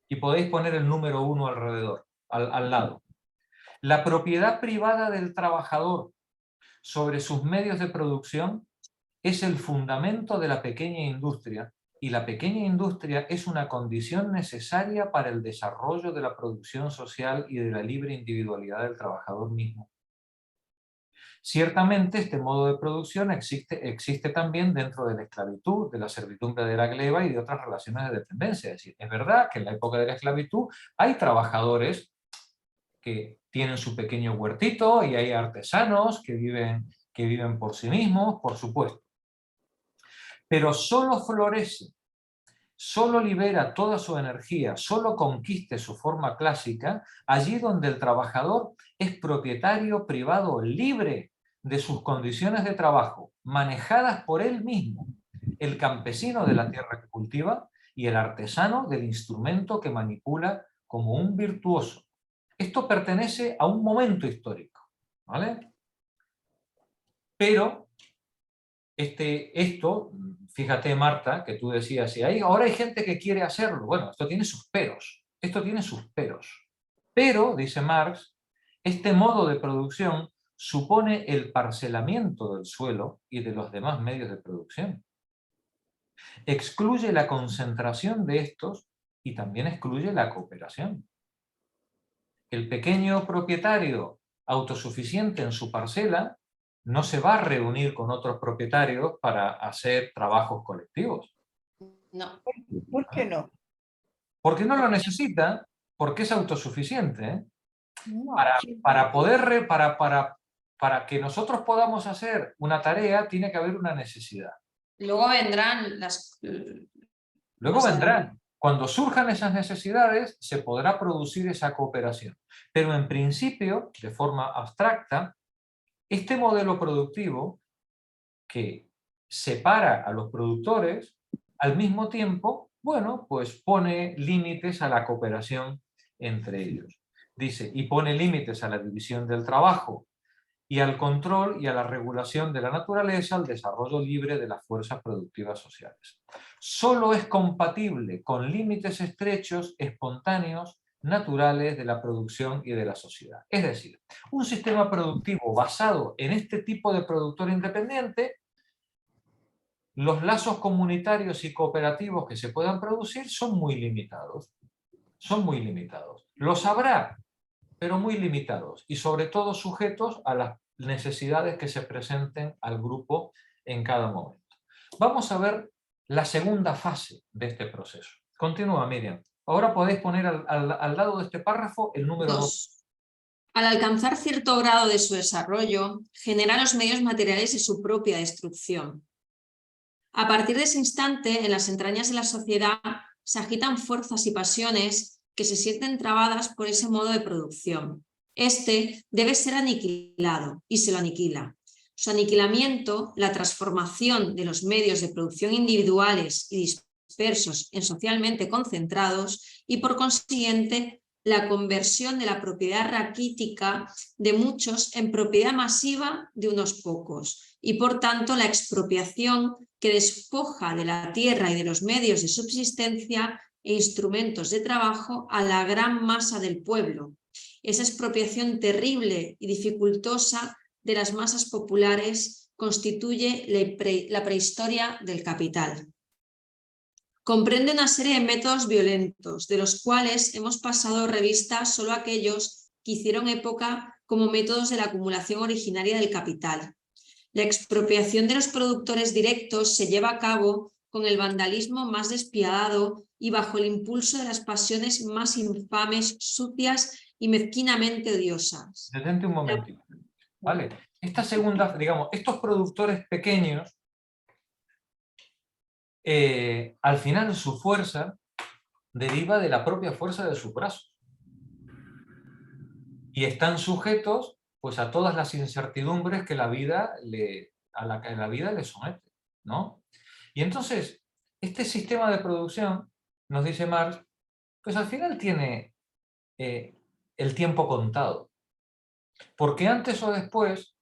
A: y podéis poner el número 1 alrededor, al lado. La propiedad privada del trabajador sobre sus medios de producción es el fundamento de la pequeña industria, y la pequeña industria es una condición necesaria para el desarrollo de la producción social y de la libre individualidad del trabajador mismo. Ciertamente este modo de producción existe también dentro de la esclavitud, de la servidumbre de la gleba y de otras relaciones de dependencia. Es decir, es verdad que en la época de la esclavitud hay trabajadores que tienen su pequeño huertito y hay artesanos que viven por sí mismos, por supuesto. Pero solo florece, solo libera toda su energía, solo conquiste su forma clásica allí donde el trabajador es propietario privado libre de sus condiciones de trabajo, manejadas por él mismo, el campesino de la tierra que cultiva y el artesano del instrumento que manipula como un virtuoso. Esto pertenece a un momento histórico, ¿vale? Pero esto, fíjate Marta, que tú decías, ahora hay gente que quiere hacerlo. Bueno, esto tiene sus peros. Pero, dice Marx, este modo de producción supone el parcelamiento del suelo y de los demás medios de producción. Excluye la concentración de estos y también excluye la cooperación. El pequeño propietario autosuficiente en su parcela no se va a reunir con otros propietarios para hacer trabajos colectivos.
I: No.
C: ¿Por qué no?
A: Porque no lo necesita, porque es autosuficiente.
C: No,
A: Para que nosotros podamos hacer una tarea, tiene que haber una necesidad.
I: Luego vendrán
A: Cuando surjan esas necesidades, se podrá producir esa cooperación. Pero en principio, de forma abstracta, este modelo productivo que separa a los productores, al mismo tiempo, bueno, pues pone límites a la cooperación entre ellos. Dice, y pone límites a la división del trabajo y al control y a la regulación de la naturaleza, al desarrollo libre de las fuerzas productivas sociales. Solo es compatible con límites estrechos, espontáneos, naturales de la producción y de la sociedad. Es decir, un sistema productivo basado en este tipo de productor independiente, los lazos comunitarios y cooperativos que se puedan producir son muy limitados. Son muy limitados. Los habrá, pero muy limitados y sobre todo sujetos a las necesidades que se presenten al grupo en cada momento. Vamos a ver la segunda fase de este proceso. Continúa, Miriam. Ahora podéis poner al lado de este párrafo el número 2.
I: Al alcanzar cierto grado de su desarrollo, genera los medios materiales de su propia destrucción. A partir de ese instante, en las entrañas de la sociedad, se agitan fuerzas y pasiones que se sienten trabadas por ese modo de producción. Este debe ser aniquilado y se lo aniquila. Su aniquilamiento, la transformación de los medios de producción individuales y dispersos en socialmente concentrados y por consiguiente la conversión de la propiedad raquítica de muchos en propiedad masiva de unos pocos y por tanto la expropiación que despoja de la tierra y de los medios de subsistencia e instrumentos de trabajo a la gran masa del pueblo. Esa expropiación terrible y dificultosa de las masas populares constituye la prehistoria del capital. Comprende una serie de métodos violentos, de los cuales hemos pasado revista solo aquellos que hicieron época como métodos de la acumulación originaria del capital. La expropiación de los productores directos se lleva a cabo con el vandalismo más despiadado y bajo el impulso de las pasiones más infames, sucias y mezquinamente odiosas.
A: Detente un momentito. ¿Vale? Esta segunda, digamos, estos productores pequeños, al final su fuerza deriva de la propia fuerza de sus brazos. Y están sujetos pues, a todas las incertidumbres que la vida a la que la vida les somete, ¿no? Y entonces, este sistema de producción, nos dice Marx, pues al final tiene el tiempo contado. Porque antes o después,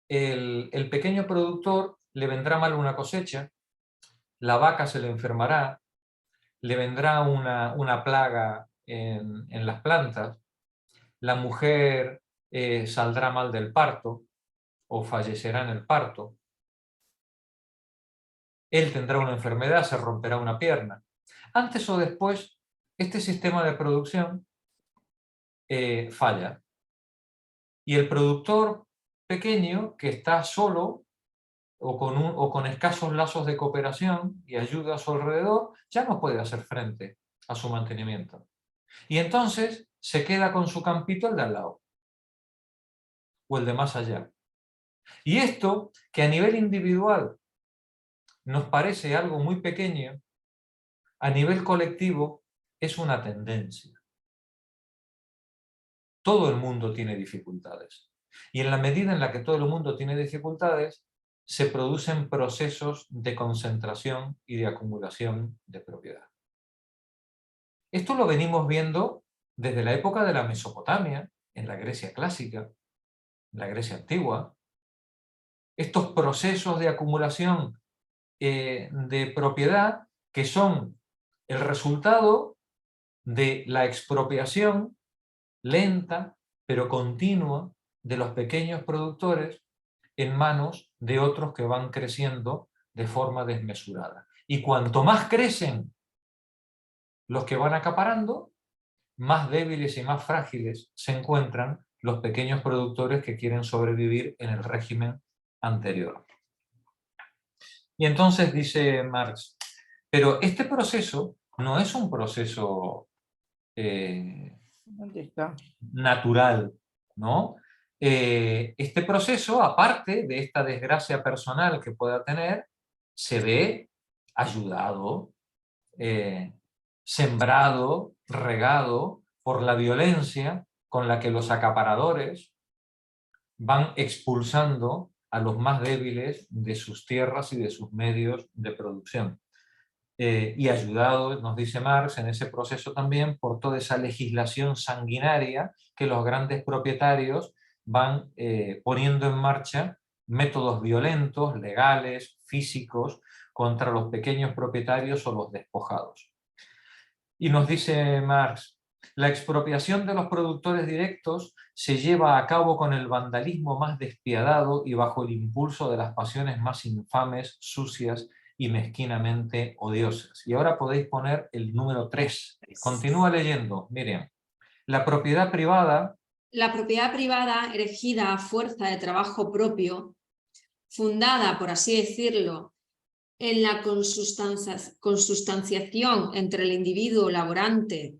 A: el pequeño productor le vendrá mal una cosecha, la vaca se le enfermará, le vendrá una plaga en las plantas, la mujer saldrá mal del parto o fallecerá en el parto, él tendrá una enfermedad, se romperá una pierna. Antes o después, este sistema de producción falla. Y el productor pequeño, que está solo o con escasos lazos de cooperación y ayuda a su alrededor, ya no puede hacer frente a su mantenimiento. Y entonces se queda con su campito el de al lado, o el de más allá. Y esto, que a nivel individual nos parece algo muy pequeño, a nivel colectivo es una tendencia. Todo el mundo tiene dificultades. Y en la medida en la que todo el mundo tiene dificultades, se producen procesos de concentración y de acumulación de propiedad. Esto lo venimos viendo desde la época de la Mesopotamia, en la Grecia clásica, en la Grecia antigua. Estos procesos de acumulación de propiedad que son el resultado de la expropiación lenta pero continua de los pequeños productores en manos de otros que van creciendo de forma desmesurada. Y cuanto más crecen los que van acaparando, más débiles y más frágiles se encuentran los pequeños productores que quieren sobrevivir en el régimen anterior. Y entonces dice Marx, pero este proceso no es un proceso natural, ¿no? Este proceso, aparte de esta desgracia personal que pueda tener, se ve ayudado, sembrado, regado por la violencia con la que los acaparadores van expulsando a los más débiles de sus tierras y de sus medios de producción. Y ayudado, nos dice Marx, en ese proceso también por toda esa legislación sanguinaria que los grandes propietarios van poniendo en marcha, métodos violentos, legales, físicos, contra los pequeños propietarios o los despojados. Y nos dice Marx, La expropiación de los productores directos se lleva a cabo con el vandalismo más despiadado y bajo el impulso de las pasiones más infames, sucias y mezquinamente odiosas. Y ahora podéis poner el número 3. Continúa leyendo, Miriam. La propiedad privada...
I: La propiedad privada erigida a fuerza de trabajo propio, fundada, por así decirlo, en la consustanciación entre el individuo laborante,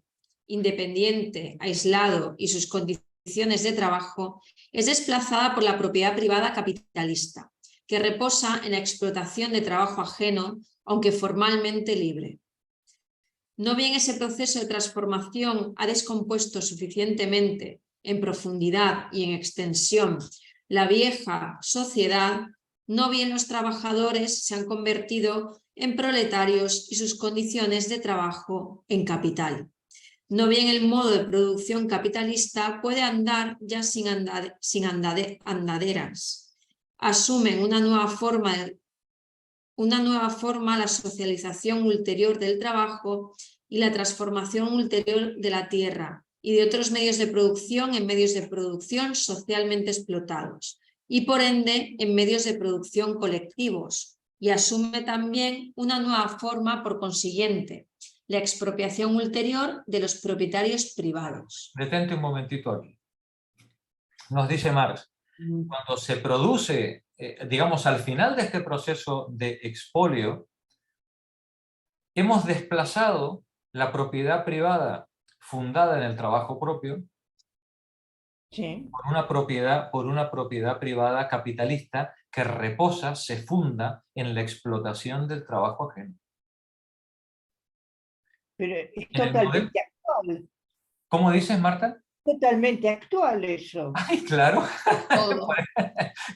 I: independiente, aislado y sus condiciones de trabajo, es desplazada por la propiedad privada capitalista, que reposa en la explotación de trabajo ajeno, aunque formalmente libre. No bien ese proceso de transformación ha descompuesto suficientemente en profundidad y en extensión la vieja sociedad, no bien los trabajadores se han convertido en proletarios y sus condiciones de trabajo en capital. No bien el modo de producción capitalista puede andar ya sin andaderas. Asumen una nueva forma la socialización ulterior del trabajo y la transformación ulterior de la tierra y de otros medios de producción en medios de producción socialmente explotados y por ende en medios de producción colectivos, y asume también una nueva forma por consiguiente, la expropiación ulterior de los propietarios privados.
A: Detente un momentito aquí. Nos dice Marx, cuando se produce, digamos, al final de este proceso de expolio, hemos desplazado la propiedad privada fundada en el trabajo propio por una propiedad privada capitalista que reposa, se funda en la explotación del trabajo ajeno.
C: Pero es totalmente actual.
A: ¿Cómo dices, Marta?
C: Totalmente actual eso.
A: Ay, claro.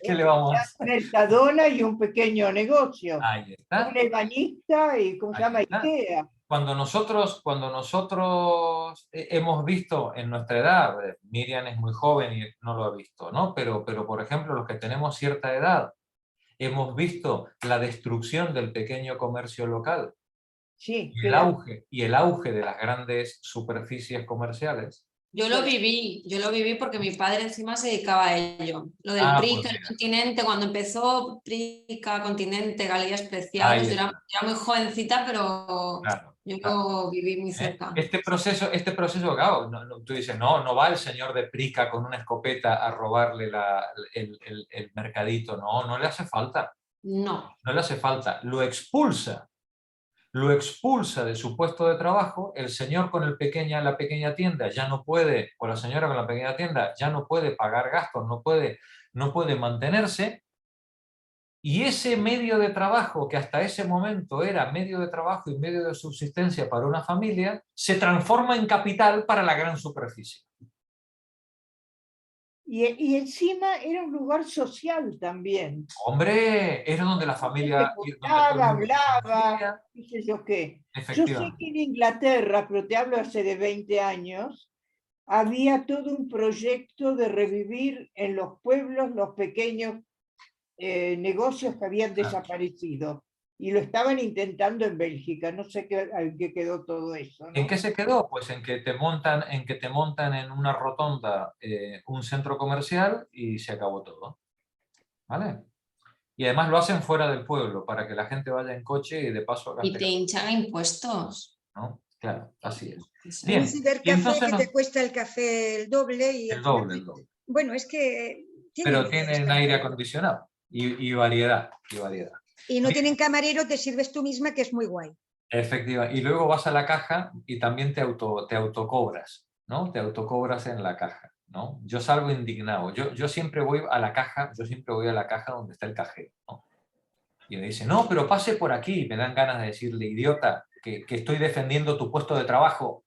A: ¿Qué le vamos a hacer?
C: Mercadona y un pequeño negocio.
A: Ahí está.
C: Un ebanista y ¿cómo se llama? IKEA.
A: Cuando nosotros hemos visto en nuestra edad, Miriam es muy joven y no lo ha visto, ¿no? Pero por ejemplo, los que tenemos cierta edad, hemos visto la destrucción del pequeño comercio local,
C: sí,
A: y el auge de las grandes superficies comerciales.
I: Yo lo viví porque mi padre encima se dedicaba a ello. Lo del Prica,
A: pues
I: el Continente, cuando empezó Prica, Continente, Galerías Preciados, yo era muy jovencita, pero yo lo viví muy cerca.
A: Este proceso, claro, tú dices, no va el señor de Prica con una escopeta a robarle el mercadito, no le hace falta.
I: No
A: le hace falta, lo expulsa de su puesto de trabajo, el señor con la pequeña tienda ya no puede, o la señora con la pequeña tienda ya no puede pagar gastos, no puede mantenerse, y ese medio de trabajo que hasta ese momento era medio de trabajo y medio de subsistencia para una familia, se transforma en capital para la gran superficie.
C: Y encima era un lugar social también.
A: Hombre, era donde la familia...
C: hablaba, qué sé yo qué. Yo sé que en Inglaterra, pero te hablo hace de 20 años, había todo un proyecto de revivir en los pueblos los pequeños negocios que habían desaparecido. Y lo estaban intentando en Bélgica, no sé en qué quedó todo eso, ¿no?
A: ¿En qué se quedó? Pues en que te montan en una rotonda un centro comercial y se acabó todo. ¿Vale? Y además lo hacen fuera del pueblo, para que la gente vaya en coche y de paso...
I: Y te hinchan impuestos.
A: ¿No? Claro, así es.
G: Bien. Un cibercafé que te cuesta el café el doble. Y
A: el doble.
G: Bueno, es que...
A: Pero tienen aire acondicionado y variedad.
G: Y no tienen camarero, te sirves tú misma, que es muy guay.
A: Efectivamente. Y luego vas a la caja y también te autocobras, ¿no? Te autocobras en la caja, ¿no? Yo salgo indignado. Yo siempre voy a la caja, donde está el cajero, ¿no? Y me dice, no, pero pase por aquí. Me dan ganas de decirle, idiota, que estoy defendiendo tu puesto de trabajo.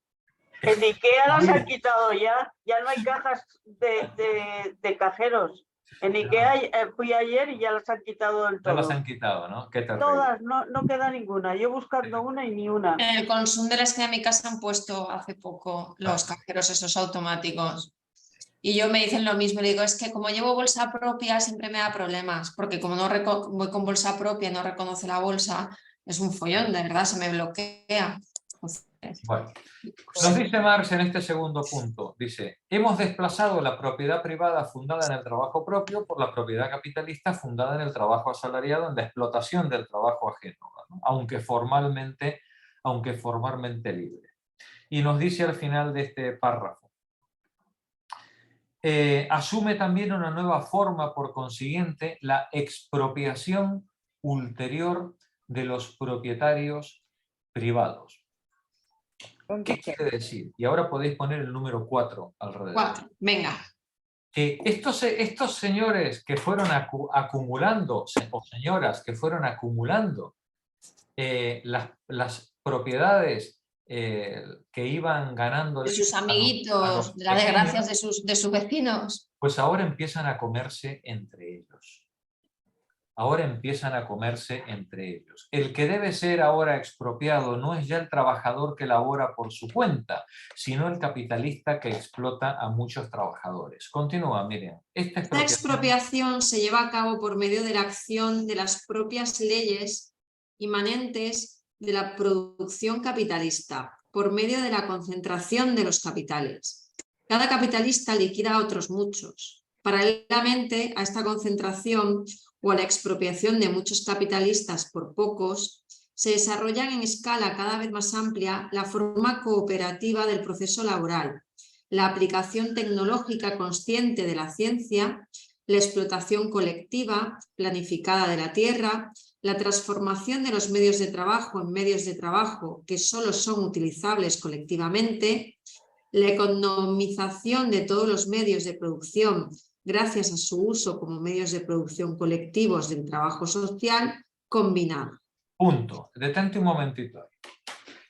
F: En IKEA las han quitado ya no hay cajas de cajeros. En IKEA fui ayer y ya las han quitado del todo.
A: Ya las han quitado, ¿no? Qué terrible.
F: Todas, no queda ninguna. Yo buscando una y ni una.
I: En el Consum de la esquina de mi casa han puesto hace poco los cajeros esos automáticos. Y yo me dicen lo mismo, le digo, es que como llevo bolsa propia siempre me da problemas, porque como no voy con bolsa propia y no reconoce la bolsa, es un follón, de verdad, se me bloquea.
A: Bueno, nos dice Marx en este segundo punto, dice, hemos desplazado la propiedad privada fundada en el trabajo propio por la propiedad capitalista fundada en el trabajo asalariado, en la explotación del trabajo ajeno, ¿no? aunque formalmente libre. Y nos dice al final de este párrafo, asume también una nueva forma, por consiguiente, la expropiación ulterior de los propietarios privados. ¿Qué quiere decir? Y ahora podéis poner el número 4 alrededor.
I: 4, venga.
A: Que estos señores que fueron acumulando, o señoras que fueron acumulando las propiedades que iban ganando...
I: De sus amiguitos, de las desgracias de sus vecinos.
A: Pues ahora empiezan a comerse entre ellos. Ahora empiezan a comerse entre ellos. El que debe ser ahora expropiado no es ya el trabajador que labora por su cuenta, sino el capitalista que explota a muchos trabajadores. Continúa, Miriam.
I: Esta expropiación se lleva a cabo por medio de la acción de las propias leyes inmanentes de la producción capitalista, por medio de la concentración de los capitales. Cada capitalista liquida a otros muchos. Paralelamente a esta concentración o a la expropiación de muchos capitalistas por pocos, se desarrollan en escala cada vez más amplia la forma cooperativa del proceso laboral, la aplicación tecnológica consciente de la ciencia, la explotación colectiva planificada de la tierra, la transformación de los medios de trabajo en medios de trabajo que solo son utilizables colectivamente, la economización de todos los medios de producción gracias a su uso como medios de producción colectivos del trabajo social combinado.
A: Punto. Detente un momentito.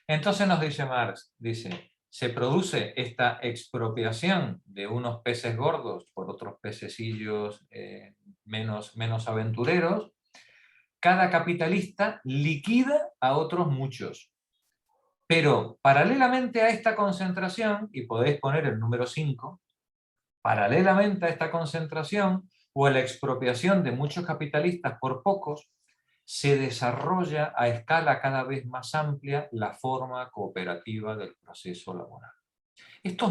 A: Entonces nos dice Marx, dice, se produce esta expropiación de unos peces gordos por otros pececillos menos aventureros. Cada capitalista liquida a otros muchos. Pero paralelamente a esta concentración, y podéis poner el número 5, paralelamente a esta concentración o a la expropiación de muchos capitalistas por pocos, se desarrolla a escala cada vez más amplia la forma cooperativa del proceso laboral. Estos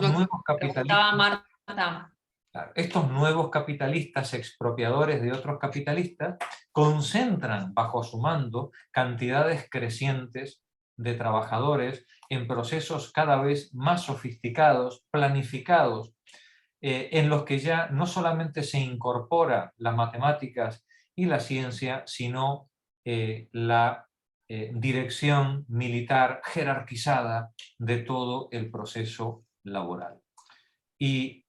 A: nuevos capitalistas expropiadores de otros capitalistas concentran bajo su mando cantidades crecientes de trabajadores en procesos cada vez más sofisticados, planificados, en los que ya no solamente se incorpora las matemáticas y la ciencia, sino la dirección militar jerarquizada de todo el proceso laboral. Y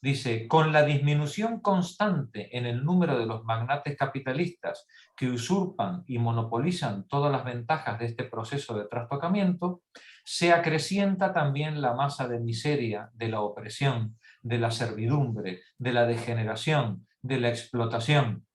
A: dice, con la disminución constante en el número de los magnates capitalistas que usurpan y monopolizan todas las ventajas de este proceso de trastocamiento, se acrecienta también la masa de miseria, de la opresión, de la servidumbre, de la degeneración, de la explotación.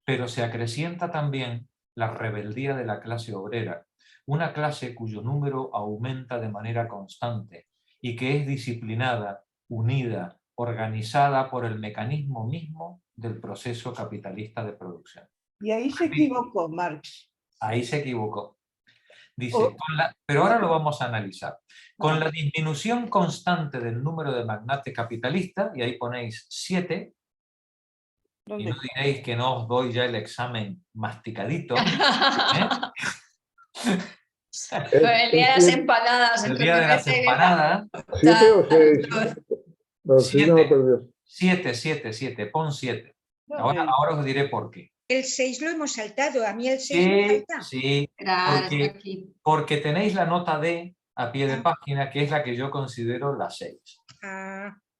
A: Pero se acrecienta también la rebeldía de la clase obrera, una clase cuyo número aumenta de manera constante y que es disciplinada, unida, organizada por el mecanismo mismo del proceso capitalista de producción.
C: Y ahí se equivocó Marx.
A: Ahí se equivocó. Dice, pero ahora lo vamos a analizar. Con la disminución constante del número de magnates capitalistas, y ahí ponéis 7, y no diréis que no os doy ya el examen masticadito.
I: El día de las empanadas.
A: El día de las empanadas.
K: 7 o 6.
A: 7, pon 7. Ahora os diré por qué.
G: El 6 lo hemos saltado, a mí el 6 me falta.
A: Sí, porque tenéis la nota D a pie de página, que es la que yo considero la 6.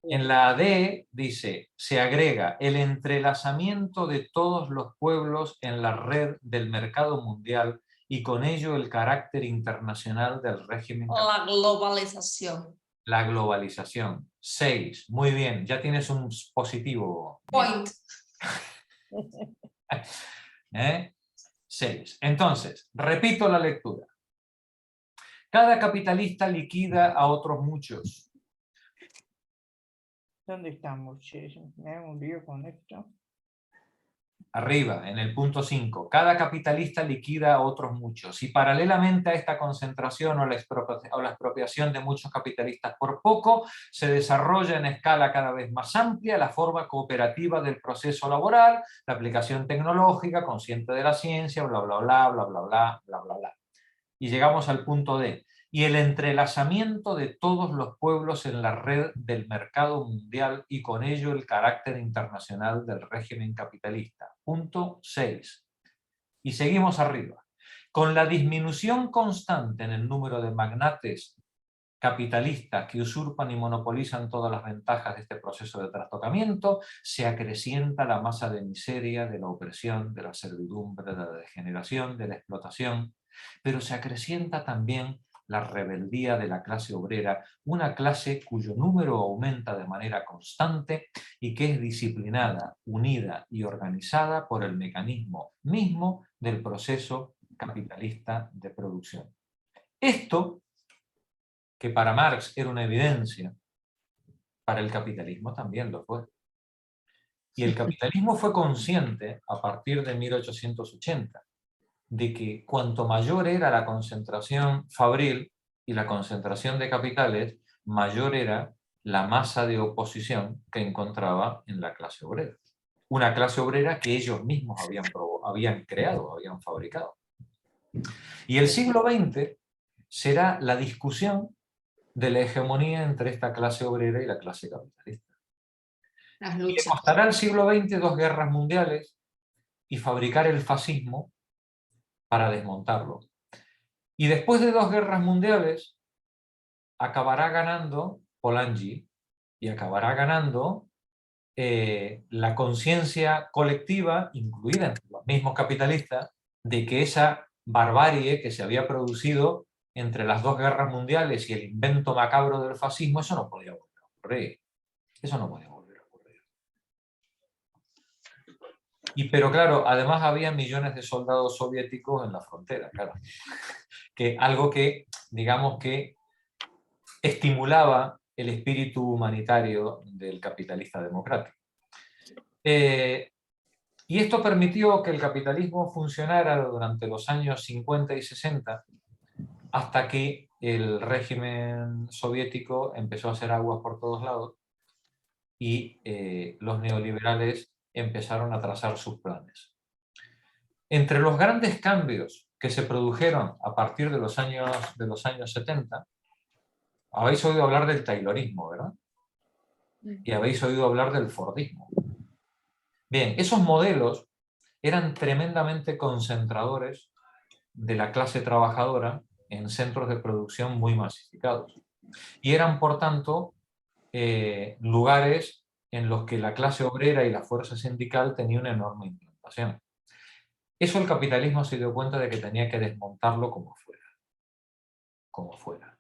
A: En la D dice, se agrega el entrelazamiento de todos los pueblos en la red del mercado mundial y con ello el carácter internacional del régimen.
I: La globalización.
A: La globalización. 6. Muy bien, ya tienes un positivo.
I: Point.
A: 6. Entonces, repito la lectura. Cada capitalista liquida a otros muchos.
C: ¿Dónde estamos? Me hago un lío con esto.
A: arriba, en el punto 5, cada capitalista liquida a otros muchos, y paralelamente a esta concentración o la expropiación de muchos capitalistas por poco, se desarrolla en escala cada vez más amplia la forma cooperativa del proceso laboral, la aplicación tecnológica, consciente de la ciencia, bla, bla, bla, bla, bla, bla, bla, bla, bla. Y llegamos al punto D, y el entrelazamiento de todos los pueblos en la red del mercado mundial y con ello el carácter internacional del régimen capitalista. Punto 6. Y seguimos arriba. Con la disminución constante en el número de magnates capitalistas que usurpan y monopolizan todas las ventajas de este proceso de trastocamiento, se acrecienta la masa de miseria, de la opresión, de la servidumbre, de la degeneración, de la explotación, pero se acrecienta también la rebeldía de la clase obrera, una clase cuyo número aumenta de manera constante y que es disciplinada, unida y organizada por el mecanismo mismo del proceso capitalista de producción. Esto, que para Marx era una evidencia, para el capitalismo también lo fue. Y el capitalismo fue consciente, a partir de 1880, de que cuanto mayor era la concentración fabril y la concentración de capitales, mayor era la masa de oposición que encontraba en la clase obrera. Una clase obrera que ellos mismos habían creado, habían fabricado. Y el siglo XX será la discusión de la hegemonía entre esta clase obrera y la clase capitalista.
I: Las
A: Y le
I: luchas.
A: costará al siglo XX 2 guerras mundiales y fabricar el fascismo para desmontarlo. Y después de 2 guerras mundiales acabará ganando Polanyi y acabará ganando la conciencia colectiva, incluida entre los mismos capitalistas, de que esa barbarie que se había producido entre las 2 guerras mundiales y el invento macabro del fascismo, eso no podía volver a ocurrir. Eso no podía volver a ocurrir. Pero claro, además había millones de soldados soviéticos en la frontera, claro. Algo que, digamos que, estimulaba el espíritu humanitario del capitalista democrático. Y esto permitió que el capitalismo funcionara durante los años 50 y 60, hasta que el régimen soviético empezó a hacer aguas por todos lados y los neoliberales empezaron a trazar sus planes. Entre los grandes cambios que se produjeron a partir de los años 70, habéis oído hablar del taylorismo, ¿verdad? Y habéis oído hablar del fordismo. Bien, esos modelos eran tremendamente concentradores de la clase trabajadora en centros de producción muy masificados. Y eran, por tanto, lugares en los que la clase obrera y la fuerza sindical tenían una enorme implantación. Eso el capitalismo se dio cuenta de que tenía que desmontarlo como fuera. Como fuera.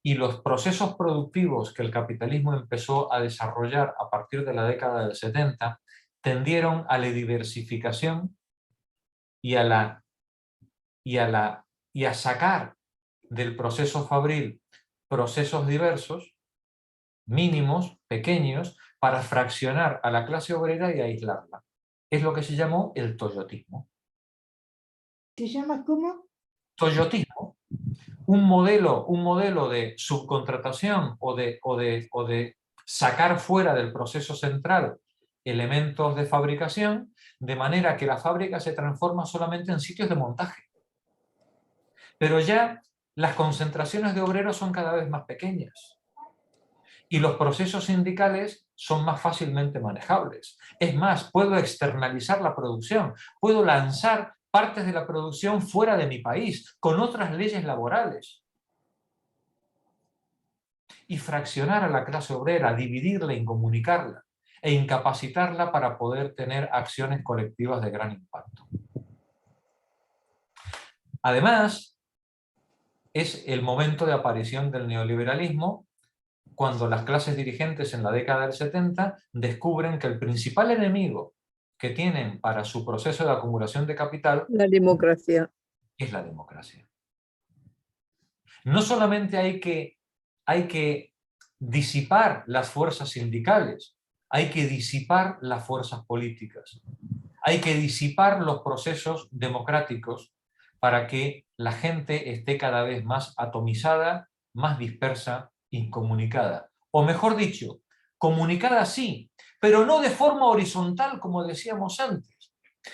A: Y los procesos productivos que el capitalismo empezó a desarrollar a partir de la década del 70 tendieron a la diversificación y a sacar del proceso fabril procesos diversos, mínimos, pequeños, para fraccionar a la clase obrera y aislarla. Es lo que se llamó el toyotismo.
C: ¿Se llama cómo?
A: Toyotismo. Un modelo de subcontratación o de sacar fuera del proceso central elementos de fabricación, de manera que la fábrica se transforma solamente en sitios de montaje. Pero ya las concentraciones de obreros son cada vez más pequeñas y los procesos sindicales son más fácilmente manejables. Es más, puedo externalizar la producción, puedo lanzar partes de la producción fuera de mi país, con otras leyes laborales. Y fraccionar a la clase obrera, dividirla, incomunicarla e incapacitarla para poder tener acciones colectivas de gran impacto. Además, es el momento de aparición del neoliberalismo, cuando las clases dirigentes en la década del 70 descubren que el principal enemigo que tienen para su proceso de acumulación de capital
B: La democracia.
A: es la democracia. No solamente hay que disipar las fuerzas sindicales, hay que disipar las fuerzas políticas. Hay que disipar los procesos democráticos para que la gente esté cada vez más atomizada, más dispersa, incomunicada. O mejor dicho, comunicada sí, pero no de forma horizontal, como decíamos antes,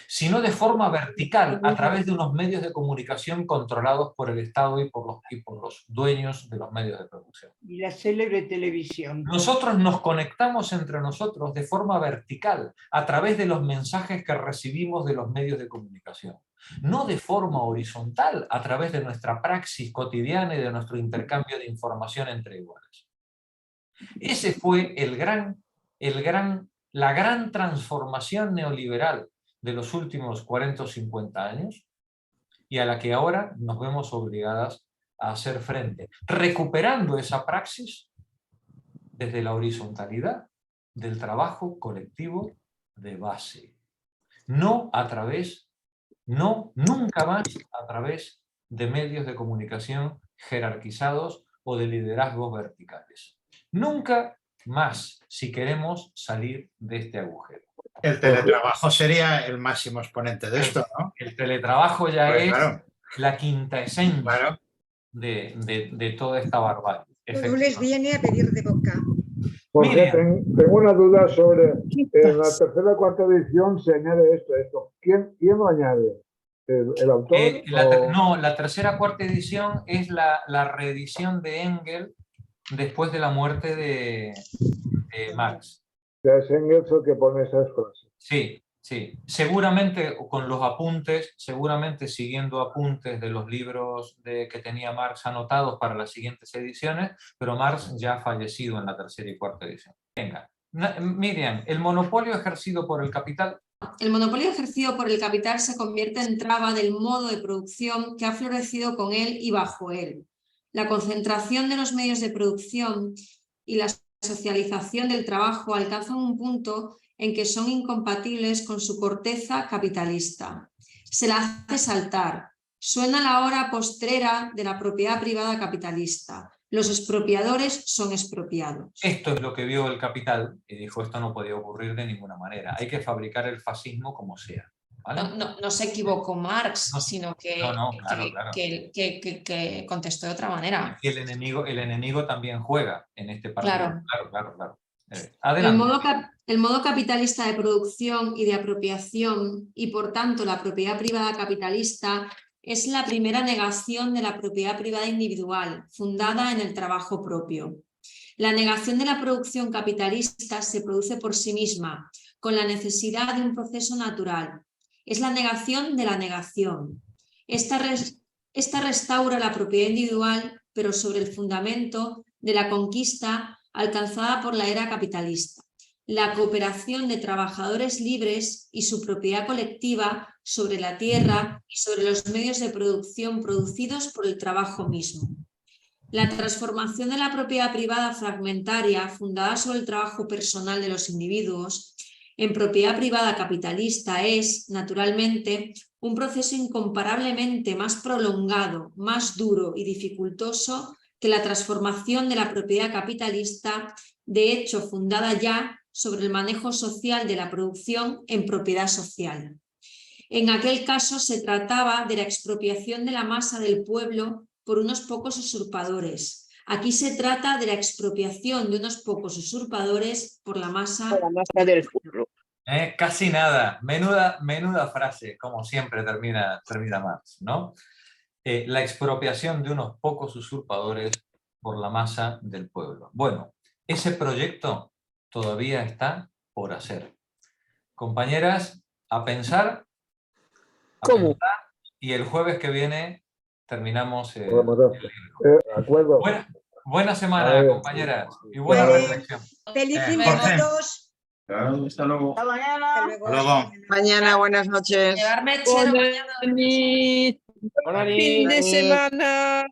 A: sino de forma vertical, a través de unos medios de comunicación controlados por el Estado y por los dueños de los medios de producción.
C: Y la célebre televisión.
A: Nosotros nos conectamos entre nosotros de forma vertical, a través de los mensajes que recibimos de los medios de comunicación, no de forma horizontal, a través de nuestra praxis cotidiana y de nuestro intercambio de información entre iguales. Ese fue la gran transformación neoliberal de los últimos 40 o 50 años, y a la que ahora nos vemos obligadas a hacer frente, recuperando esa praxis desde la horizontalidad del trabajo colectivo de base. Nunca más a través de medios de comunicación jerarquizados o de liderazgos verticales. Nunca más, si queremos salir de este agujero.
J: El teletrabajo sería el máximo exponente de esto, ¿no?
A: El teletrabajo ya
J: Pues
A: es
J: claro.
A: la quinta esencia de toda esta barbarie.
G: Todo les viene a pedir de boca.
K: Jorge, tengo una duda sobre, en la tercera o cuarta edición se añade esto. ¿Quién lo añade? ¿El autor?
A: No, la tercera cuarta edición es la reedición de Engels después de la muerte de Marx.
K: Ya es Engels el que pone esas frases.
A: Sí. Seguramente con los apuntes, seguramente siguiendo apuntes de los libros que tenía Marx anotados para las siguientes ediciones, pero Marx ya ha fallecido en la tercera y cuarta edición. Venga, Miriam, ¿el monopolio ejercido por el capital?
I: El monopolio ejercido por el capital se convierte en traba del modo de producción que ha florecido con él y bajo él. La concentración de los medios de producción y la socialización del trabajo alcanzan un punto en que son incompatibles con su corteza capitalista. Se la hace saltar. Suena la hora postrera de la propiedad privada capitalista. Los expropiadores son expropiados.
A: Esto es lo que vio el capital y dijo: esto no podía ocurrir de ninguna manera. Hay que fabricar el fascismo como sea. ¿Vale?
I: No se equivocó Marx, sino que contestó de otra manera.
A: Y el enemigo también juega en este partido. Claro.
I: El modo capitalista de producción y de apropiación, y por tanto la propiedad privada capitalista, es la primera negación de la propiedad privada individual, fundada en el trabajo propio. La negación de la producción capitalista se produce por sí misma, con la necesidad de un proceso natural. Es la negación de la negación. Esta restaura la propiedad individual, pero sobre el fundamento de la conquista alcanzada por la era capitalista. La cooperación de trabajadores libres y su propiedad colectiva sobre la tierra y sobre los medios de producción producidos por el trabajo mismo. La transformación de la propiedad privada fragmentaria, fundada sobre el trabajo personal de los individuos, en propiedad privada capitalista es, naturalmente, un proceso incomparablemente más prolongado, más duro y dificultoso que la transformación de la propiedad capitalista, de hecho fundada ya sobre el manejo social de la producción en propiedad social. En aquel caso se trataba de la expropiación de la masa del pueblo por unos pocos usurpadores. Aquí se trata de la expropiación de unos pocos usurpadores por la masa
B: del pueblo.
A: Casi nada. Menuda frase, como siempre termina Marx, ¿no? La expropiación de unos pocos usurpadores por la masa del pueblo. Bueno, ese proyecto todavía está por hacer. Compañeras, a pensar.
B: ¿Cómo?
A: Y el jueves que viene terminamos el
K: acuerdo.
A: Buena semana, compañeras. Y buena reflexión.
G: ¡Feliz fin de todos!
E: Hasta luego.
F: Hasta mañana.
J: Luego.
D: Mañana, buenas noches.
I: Llevarme chero mañana.
B: Fin de semana.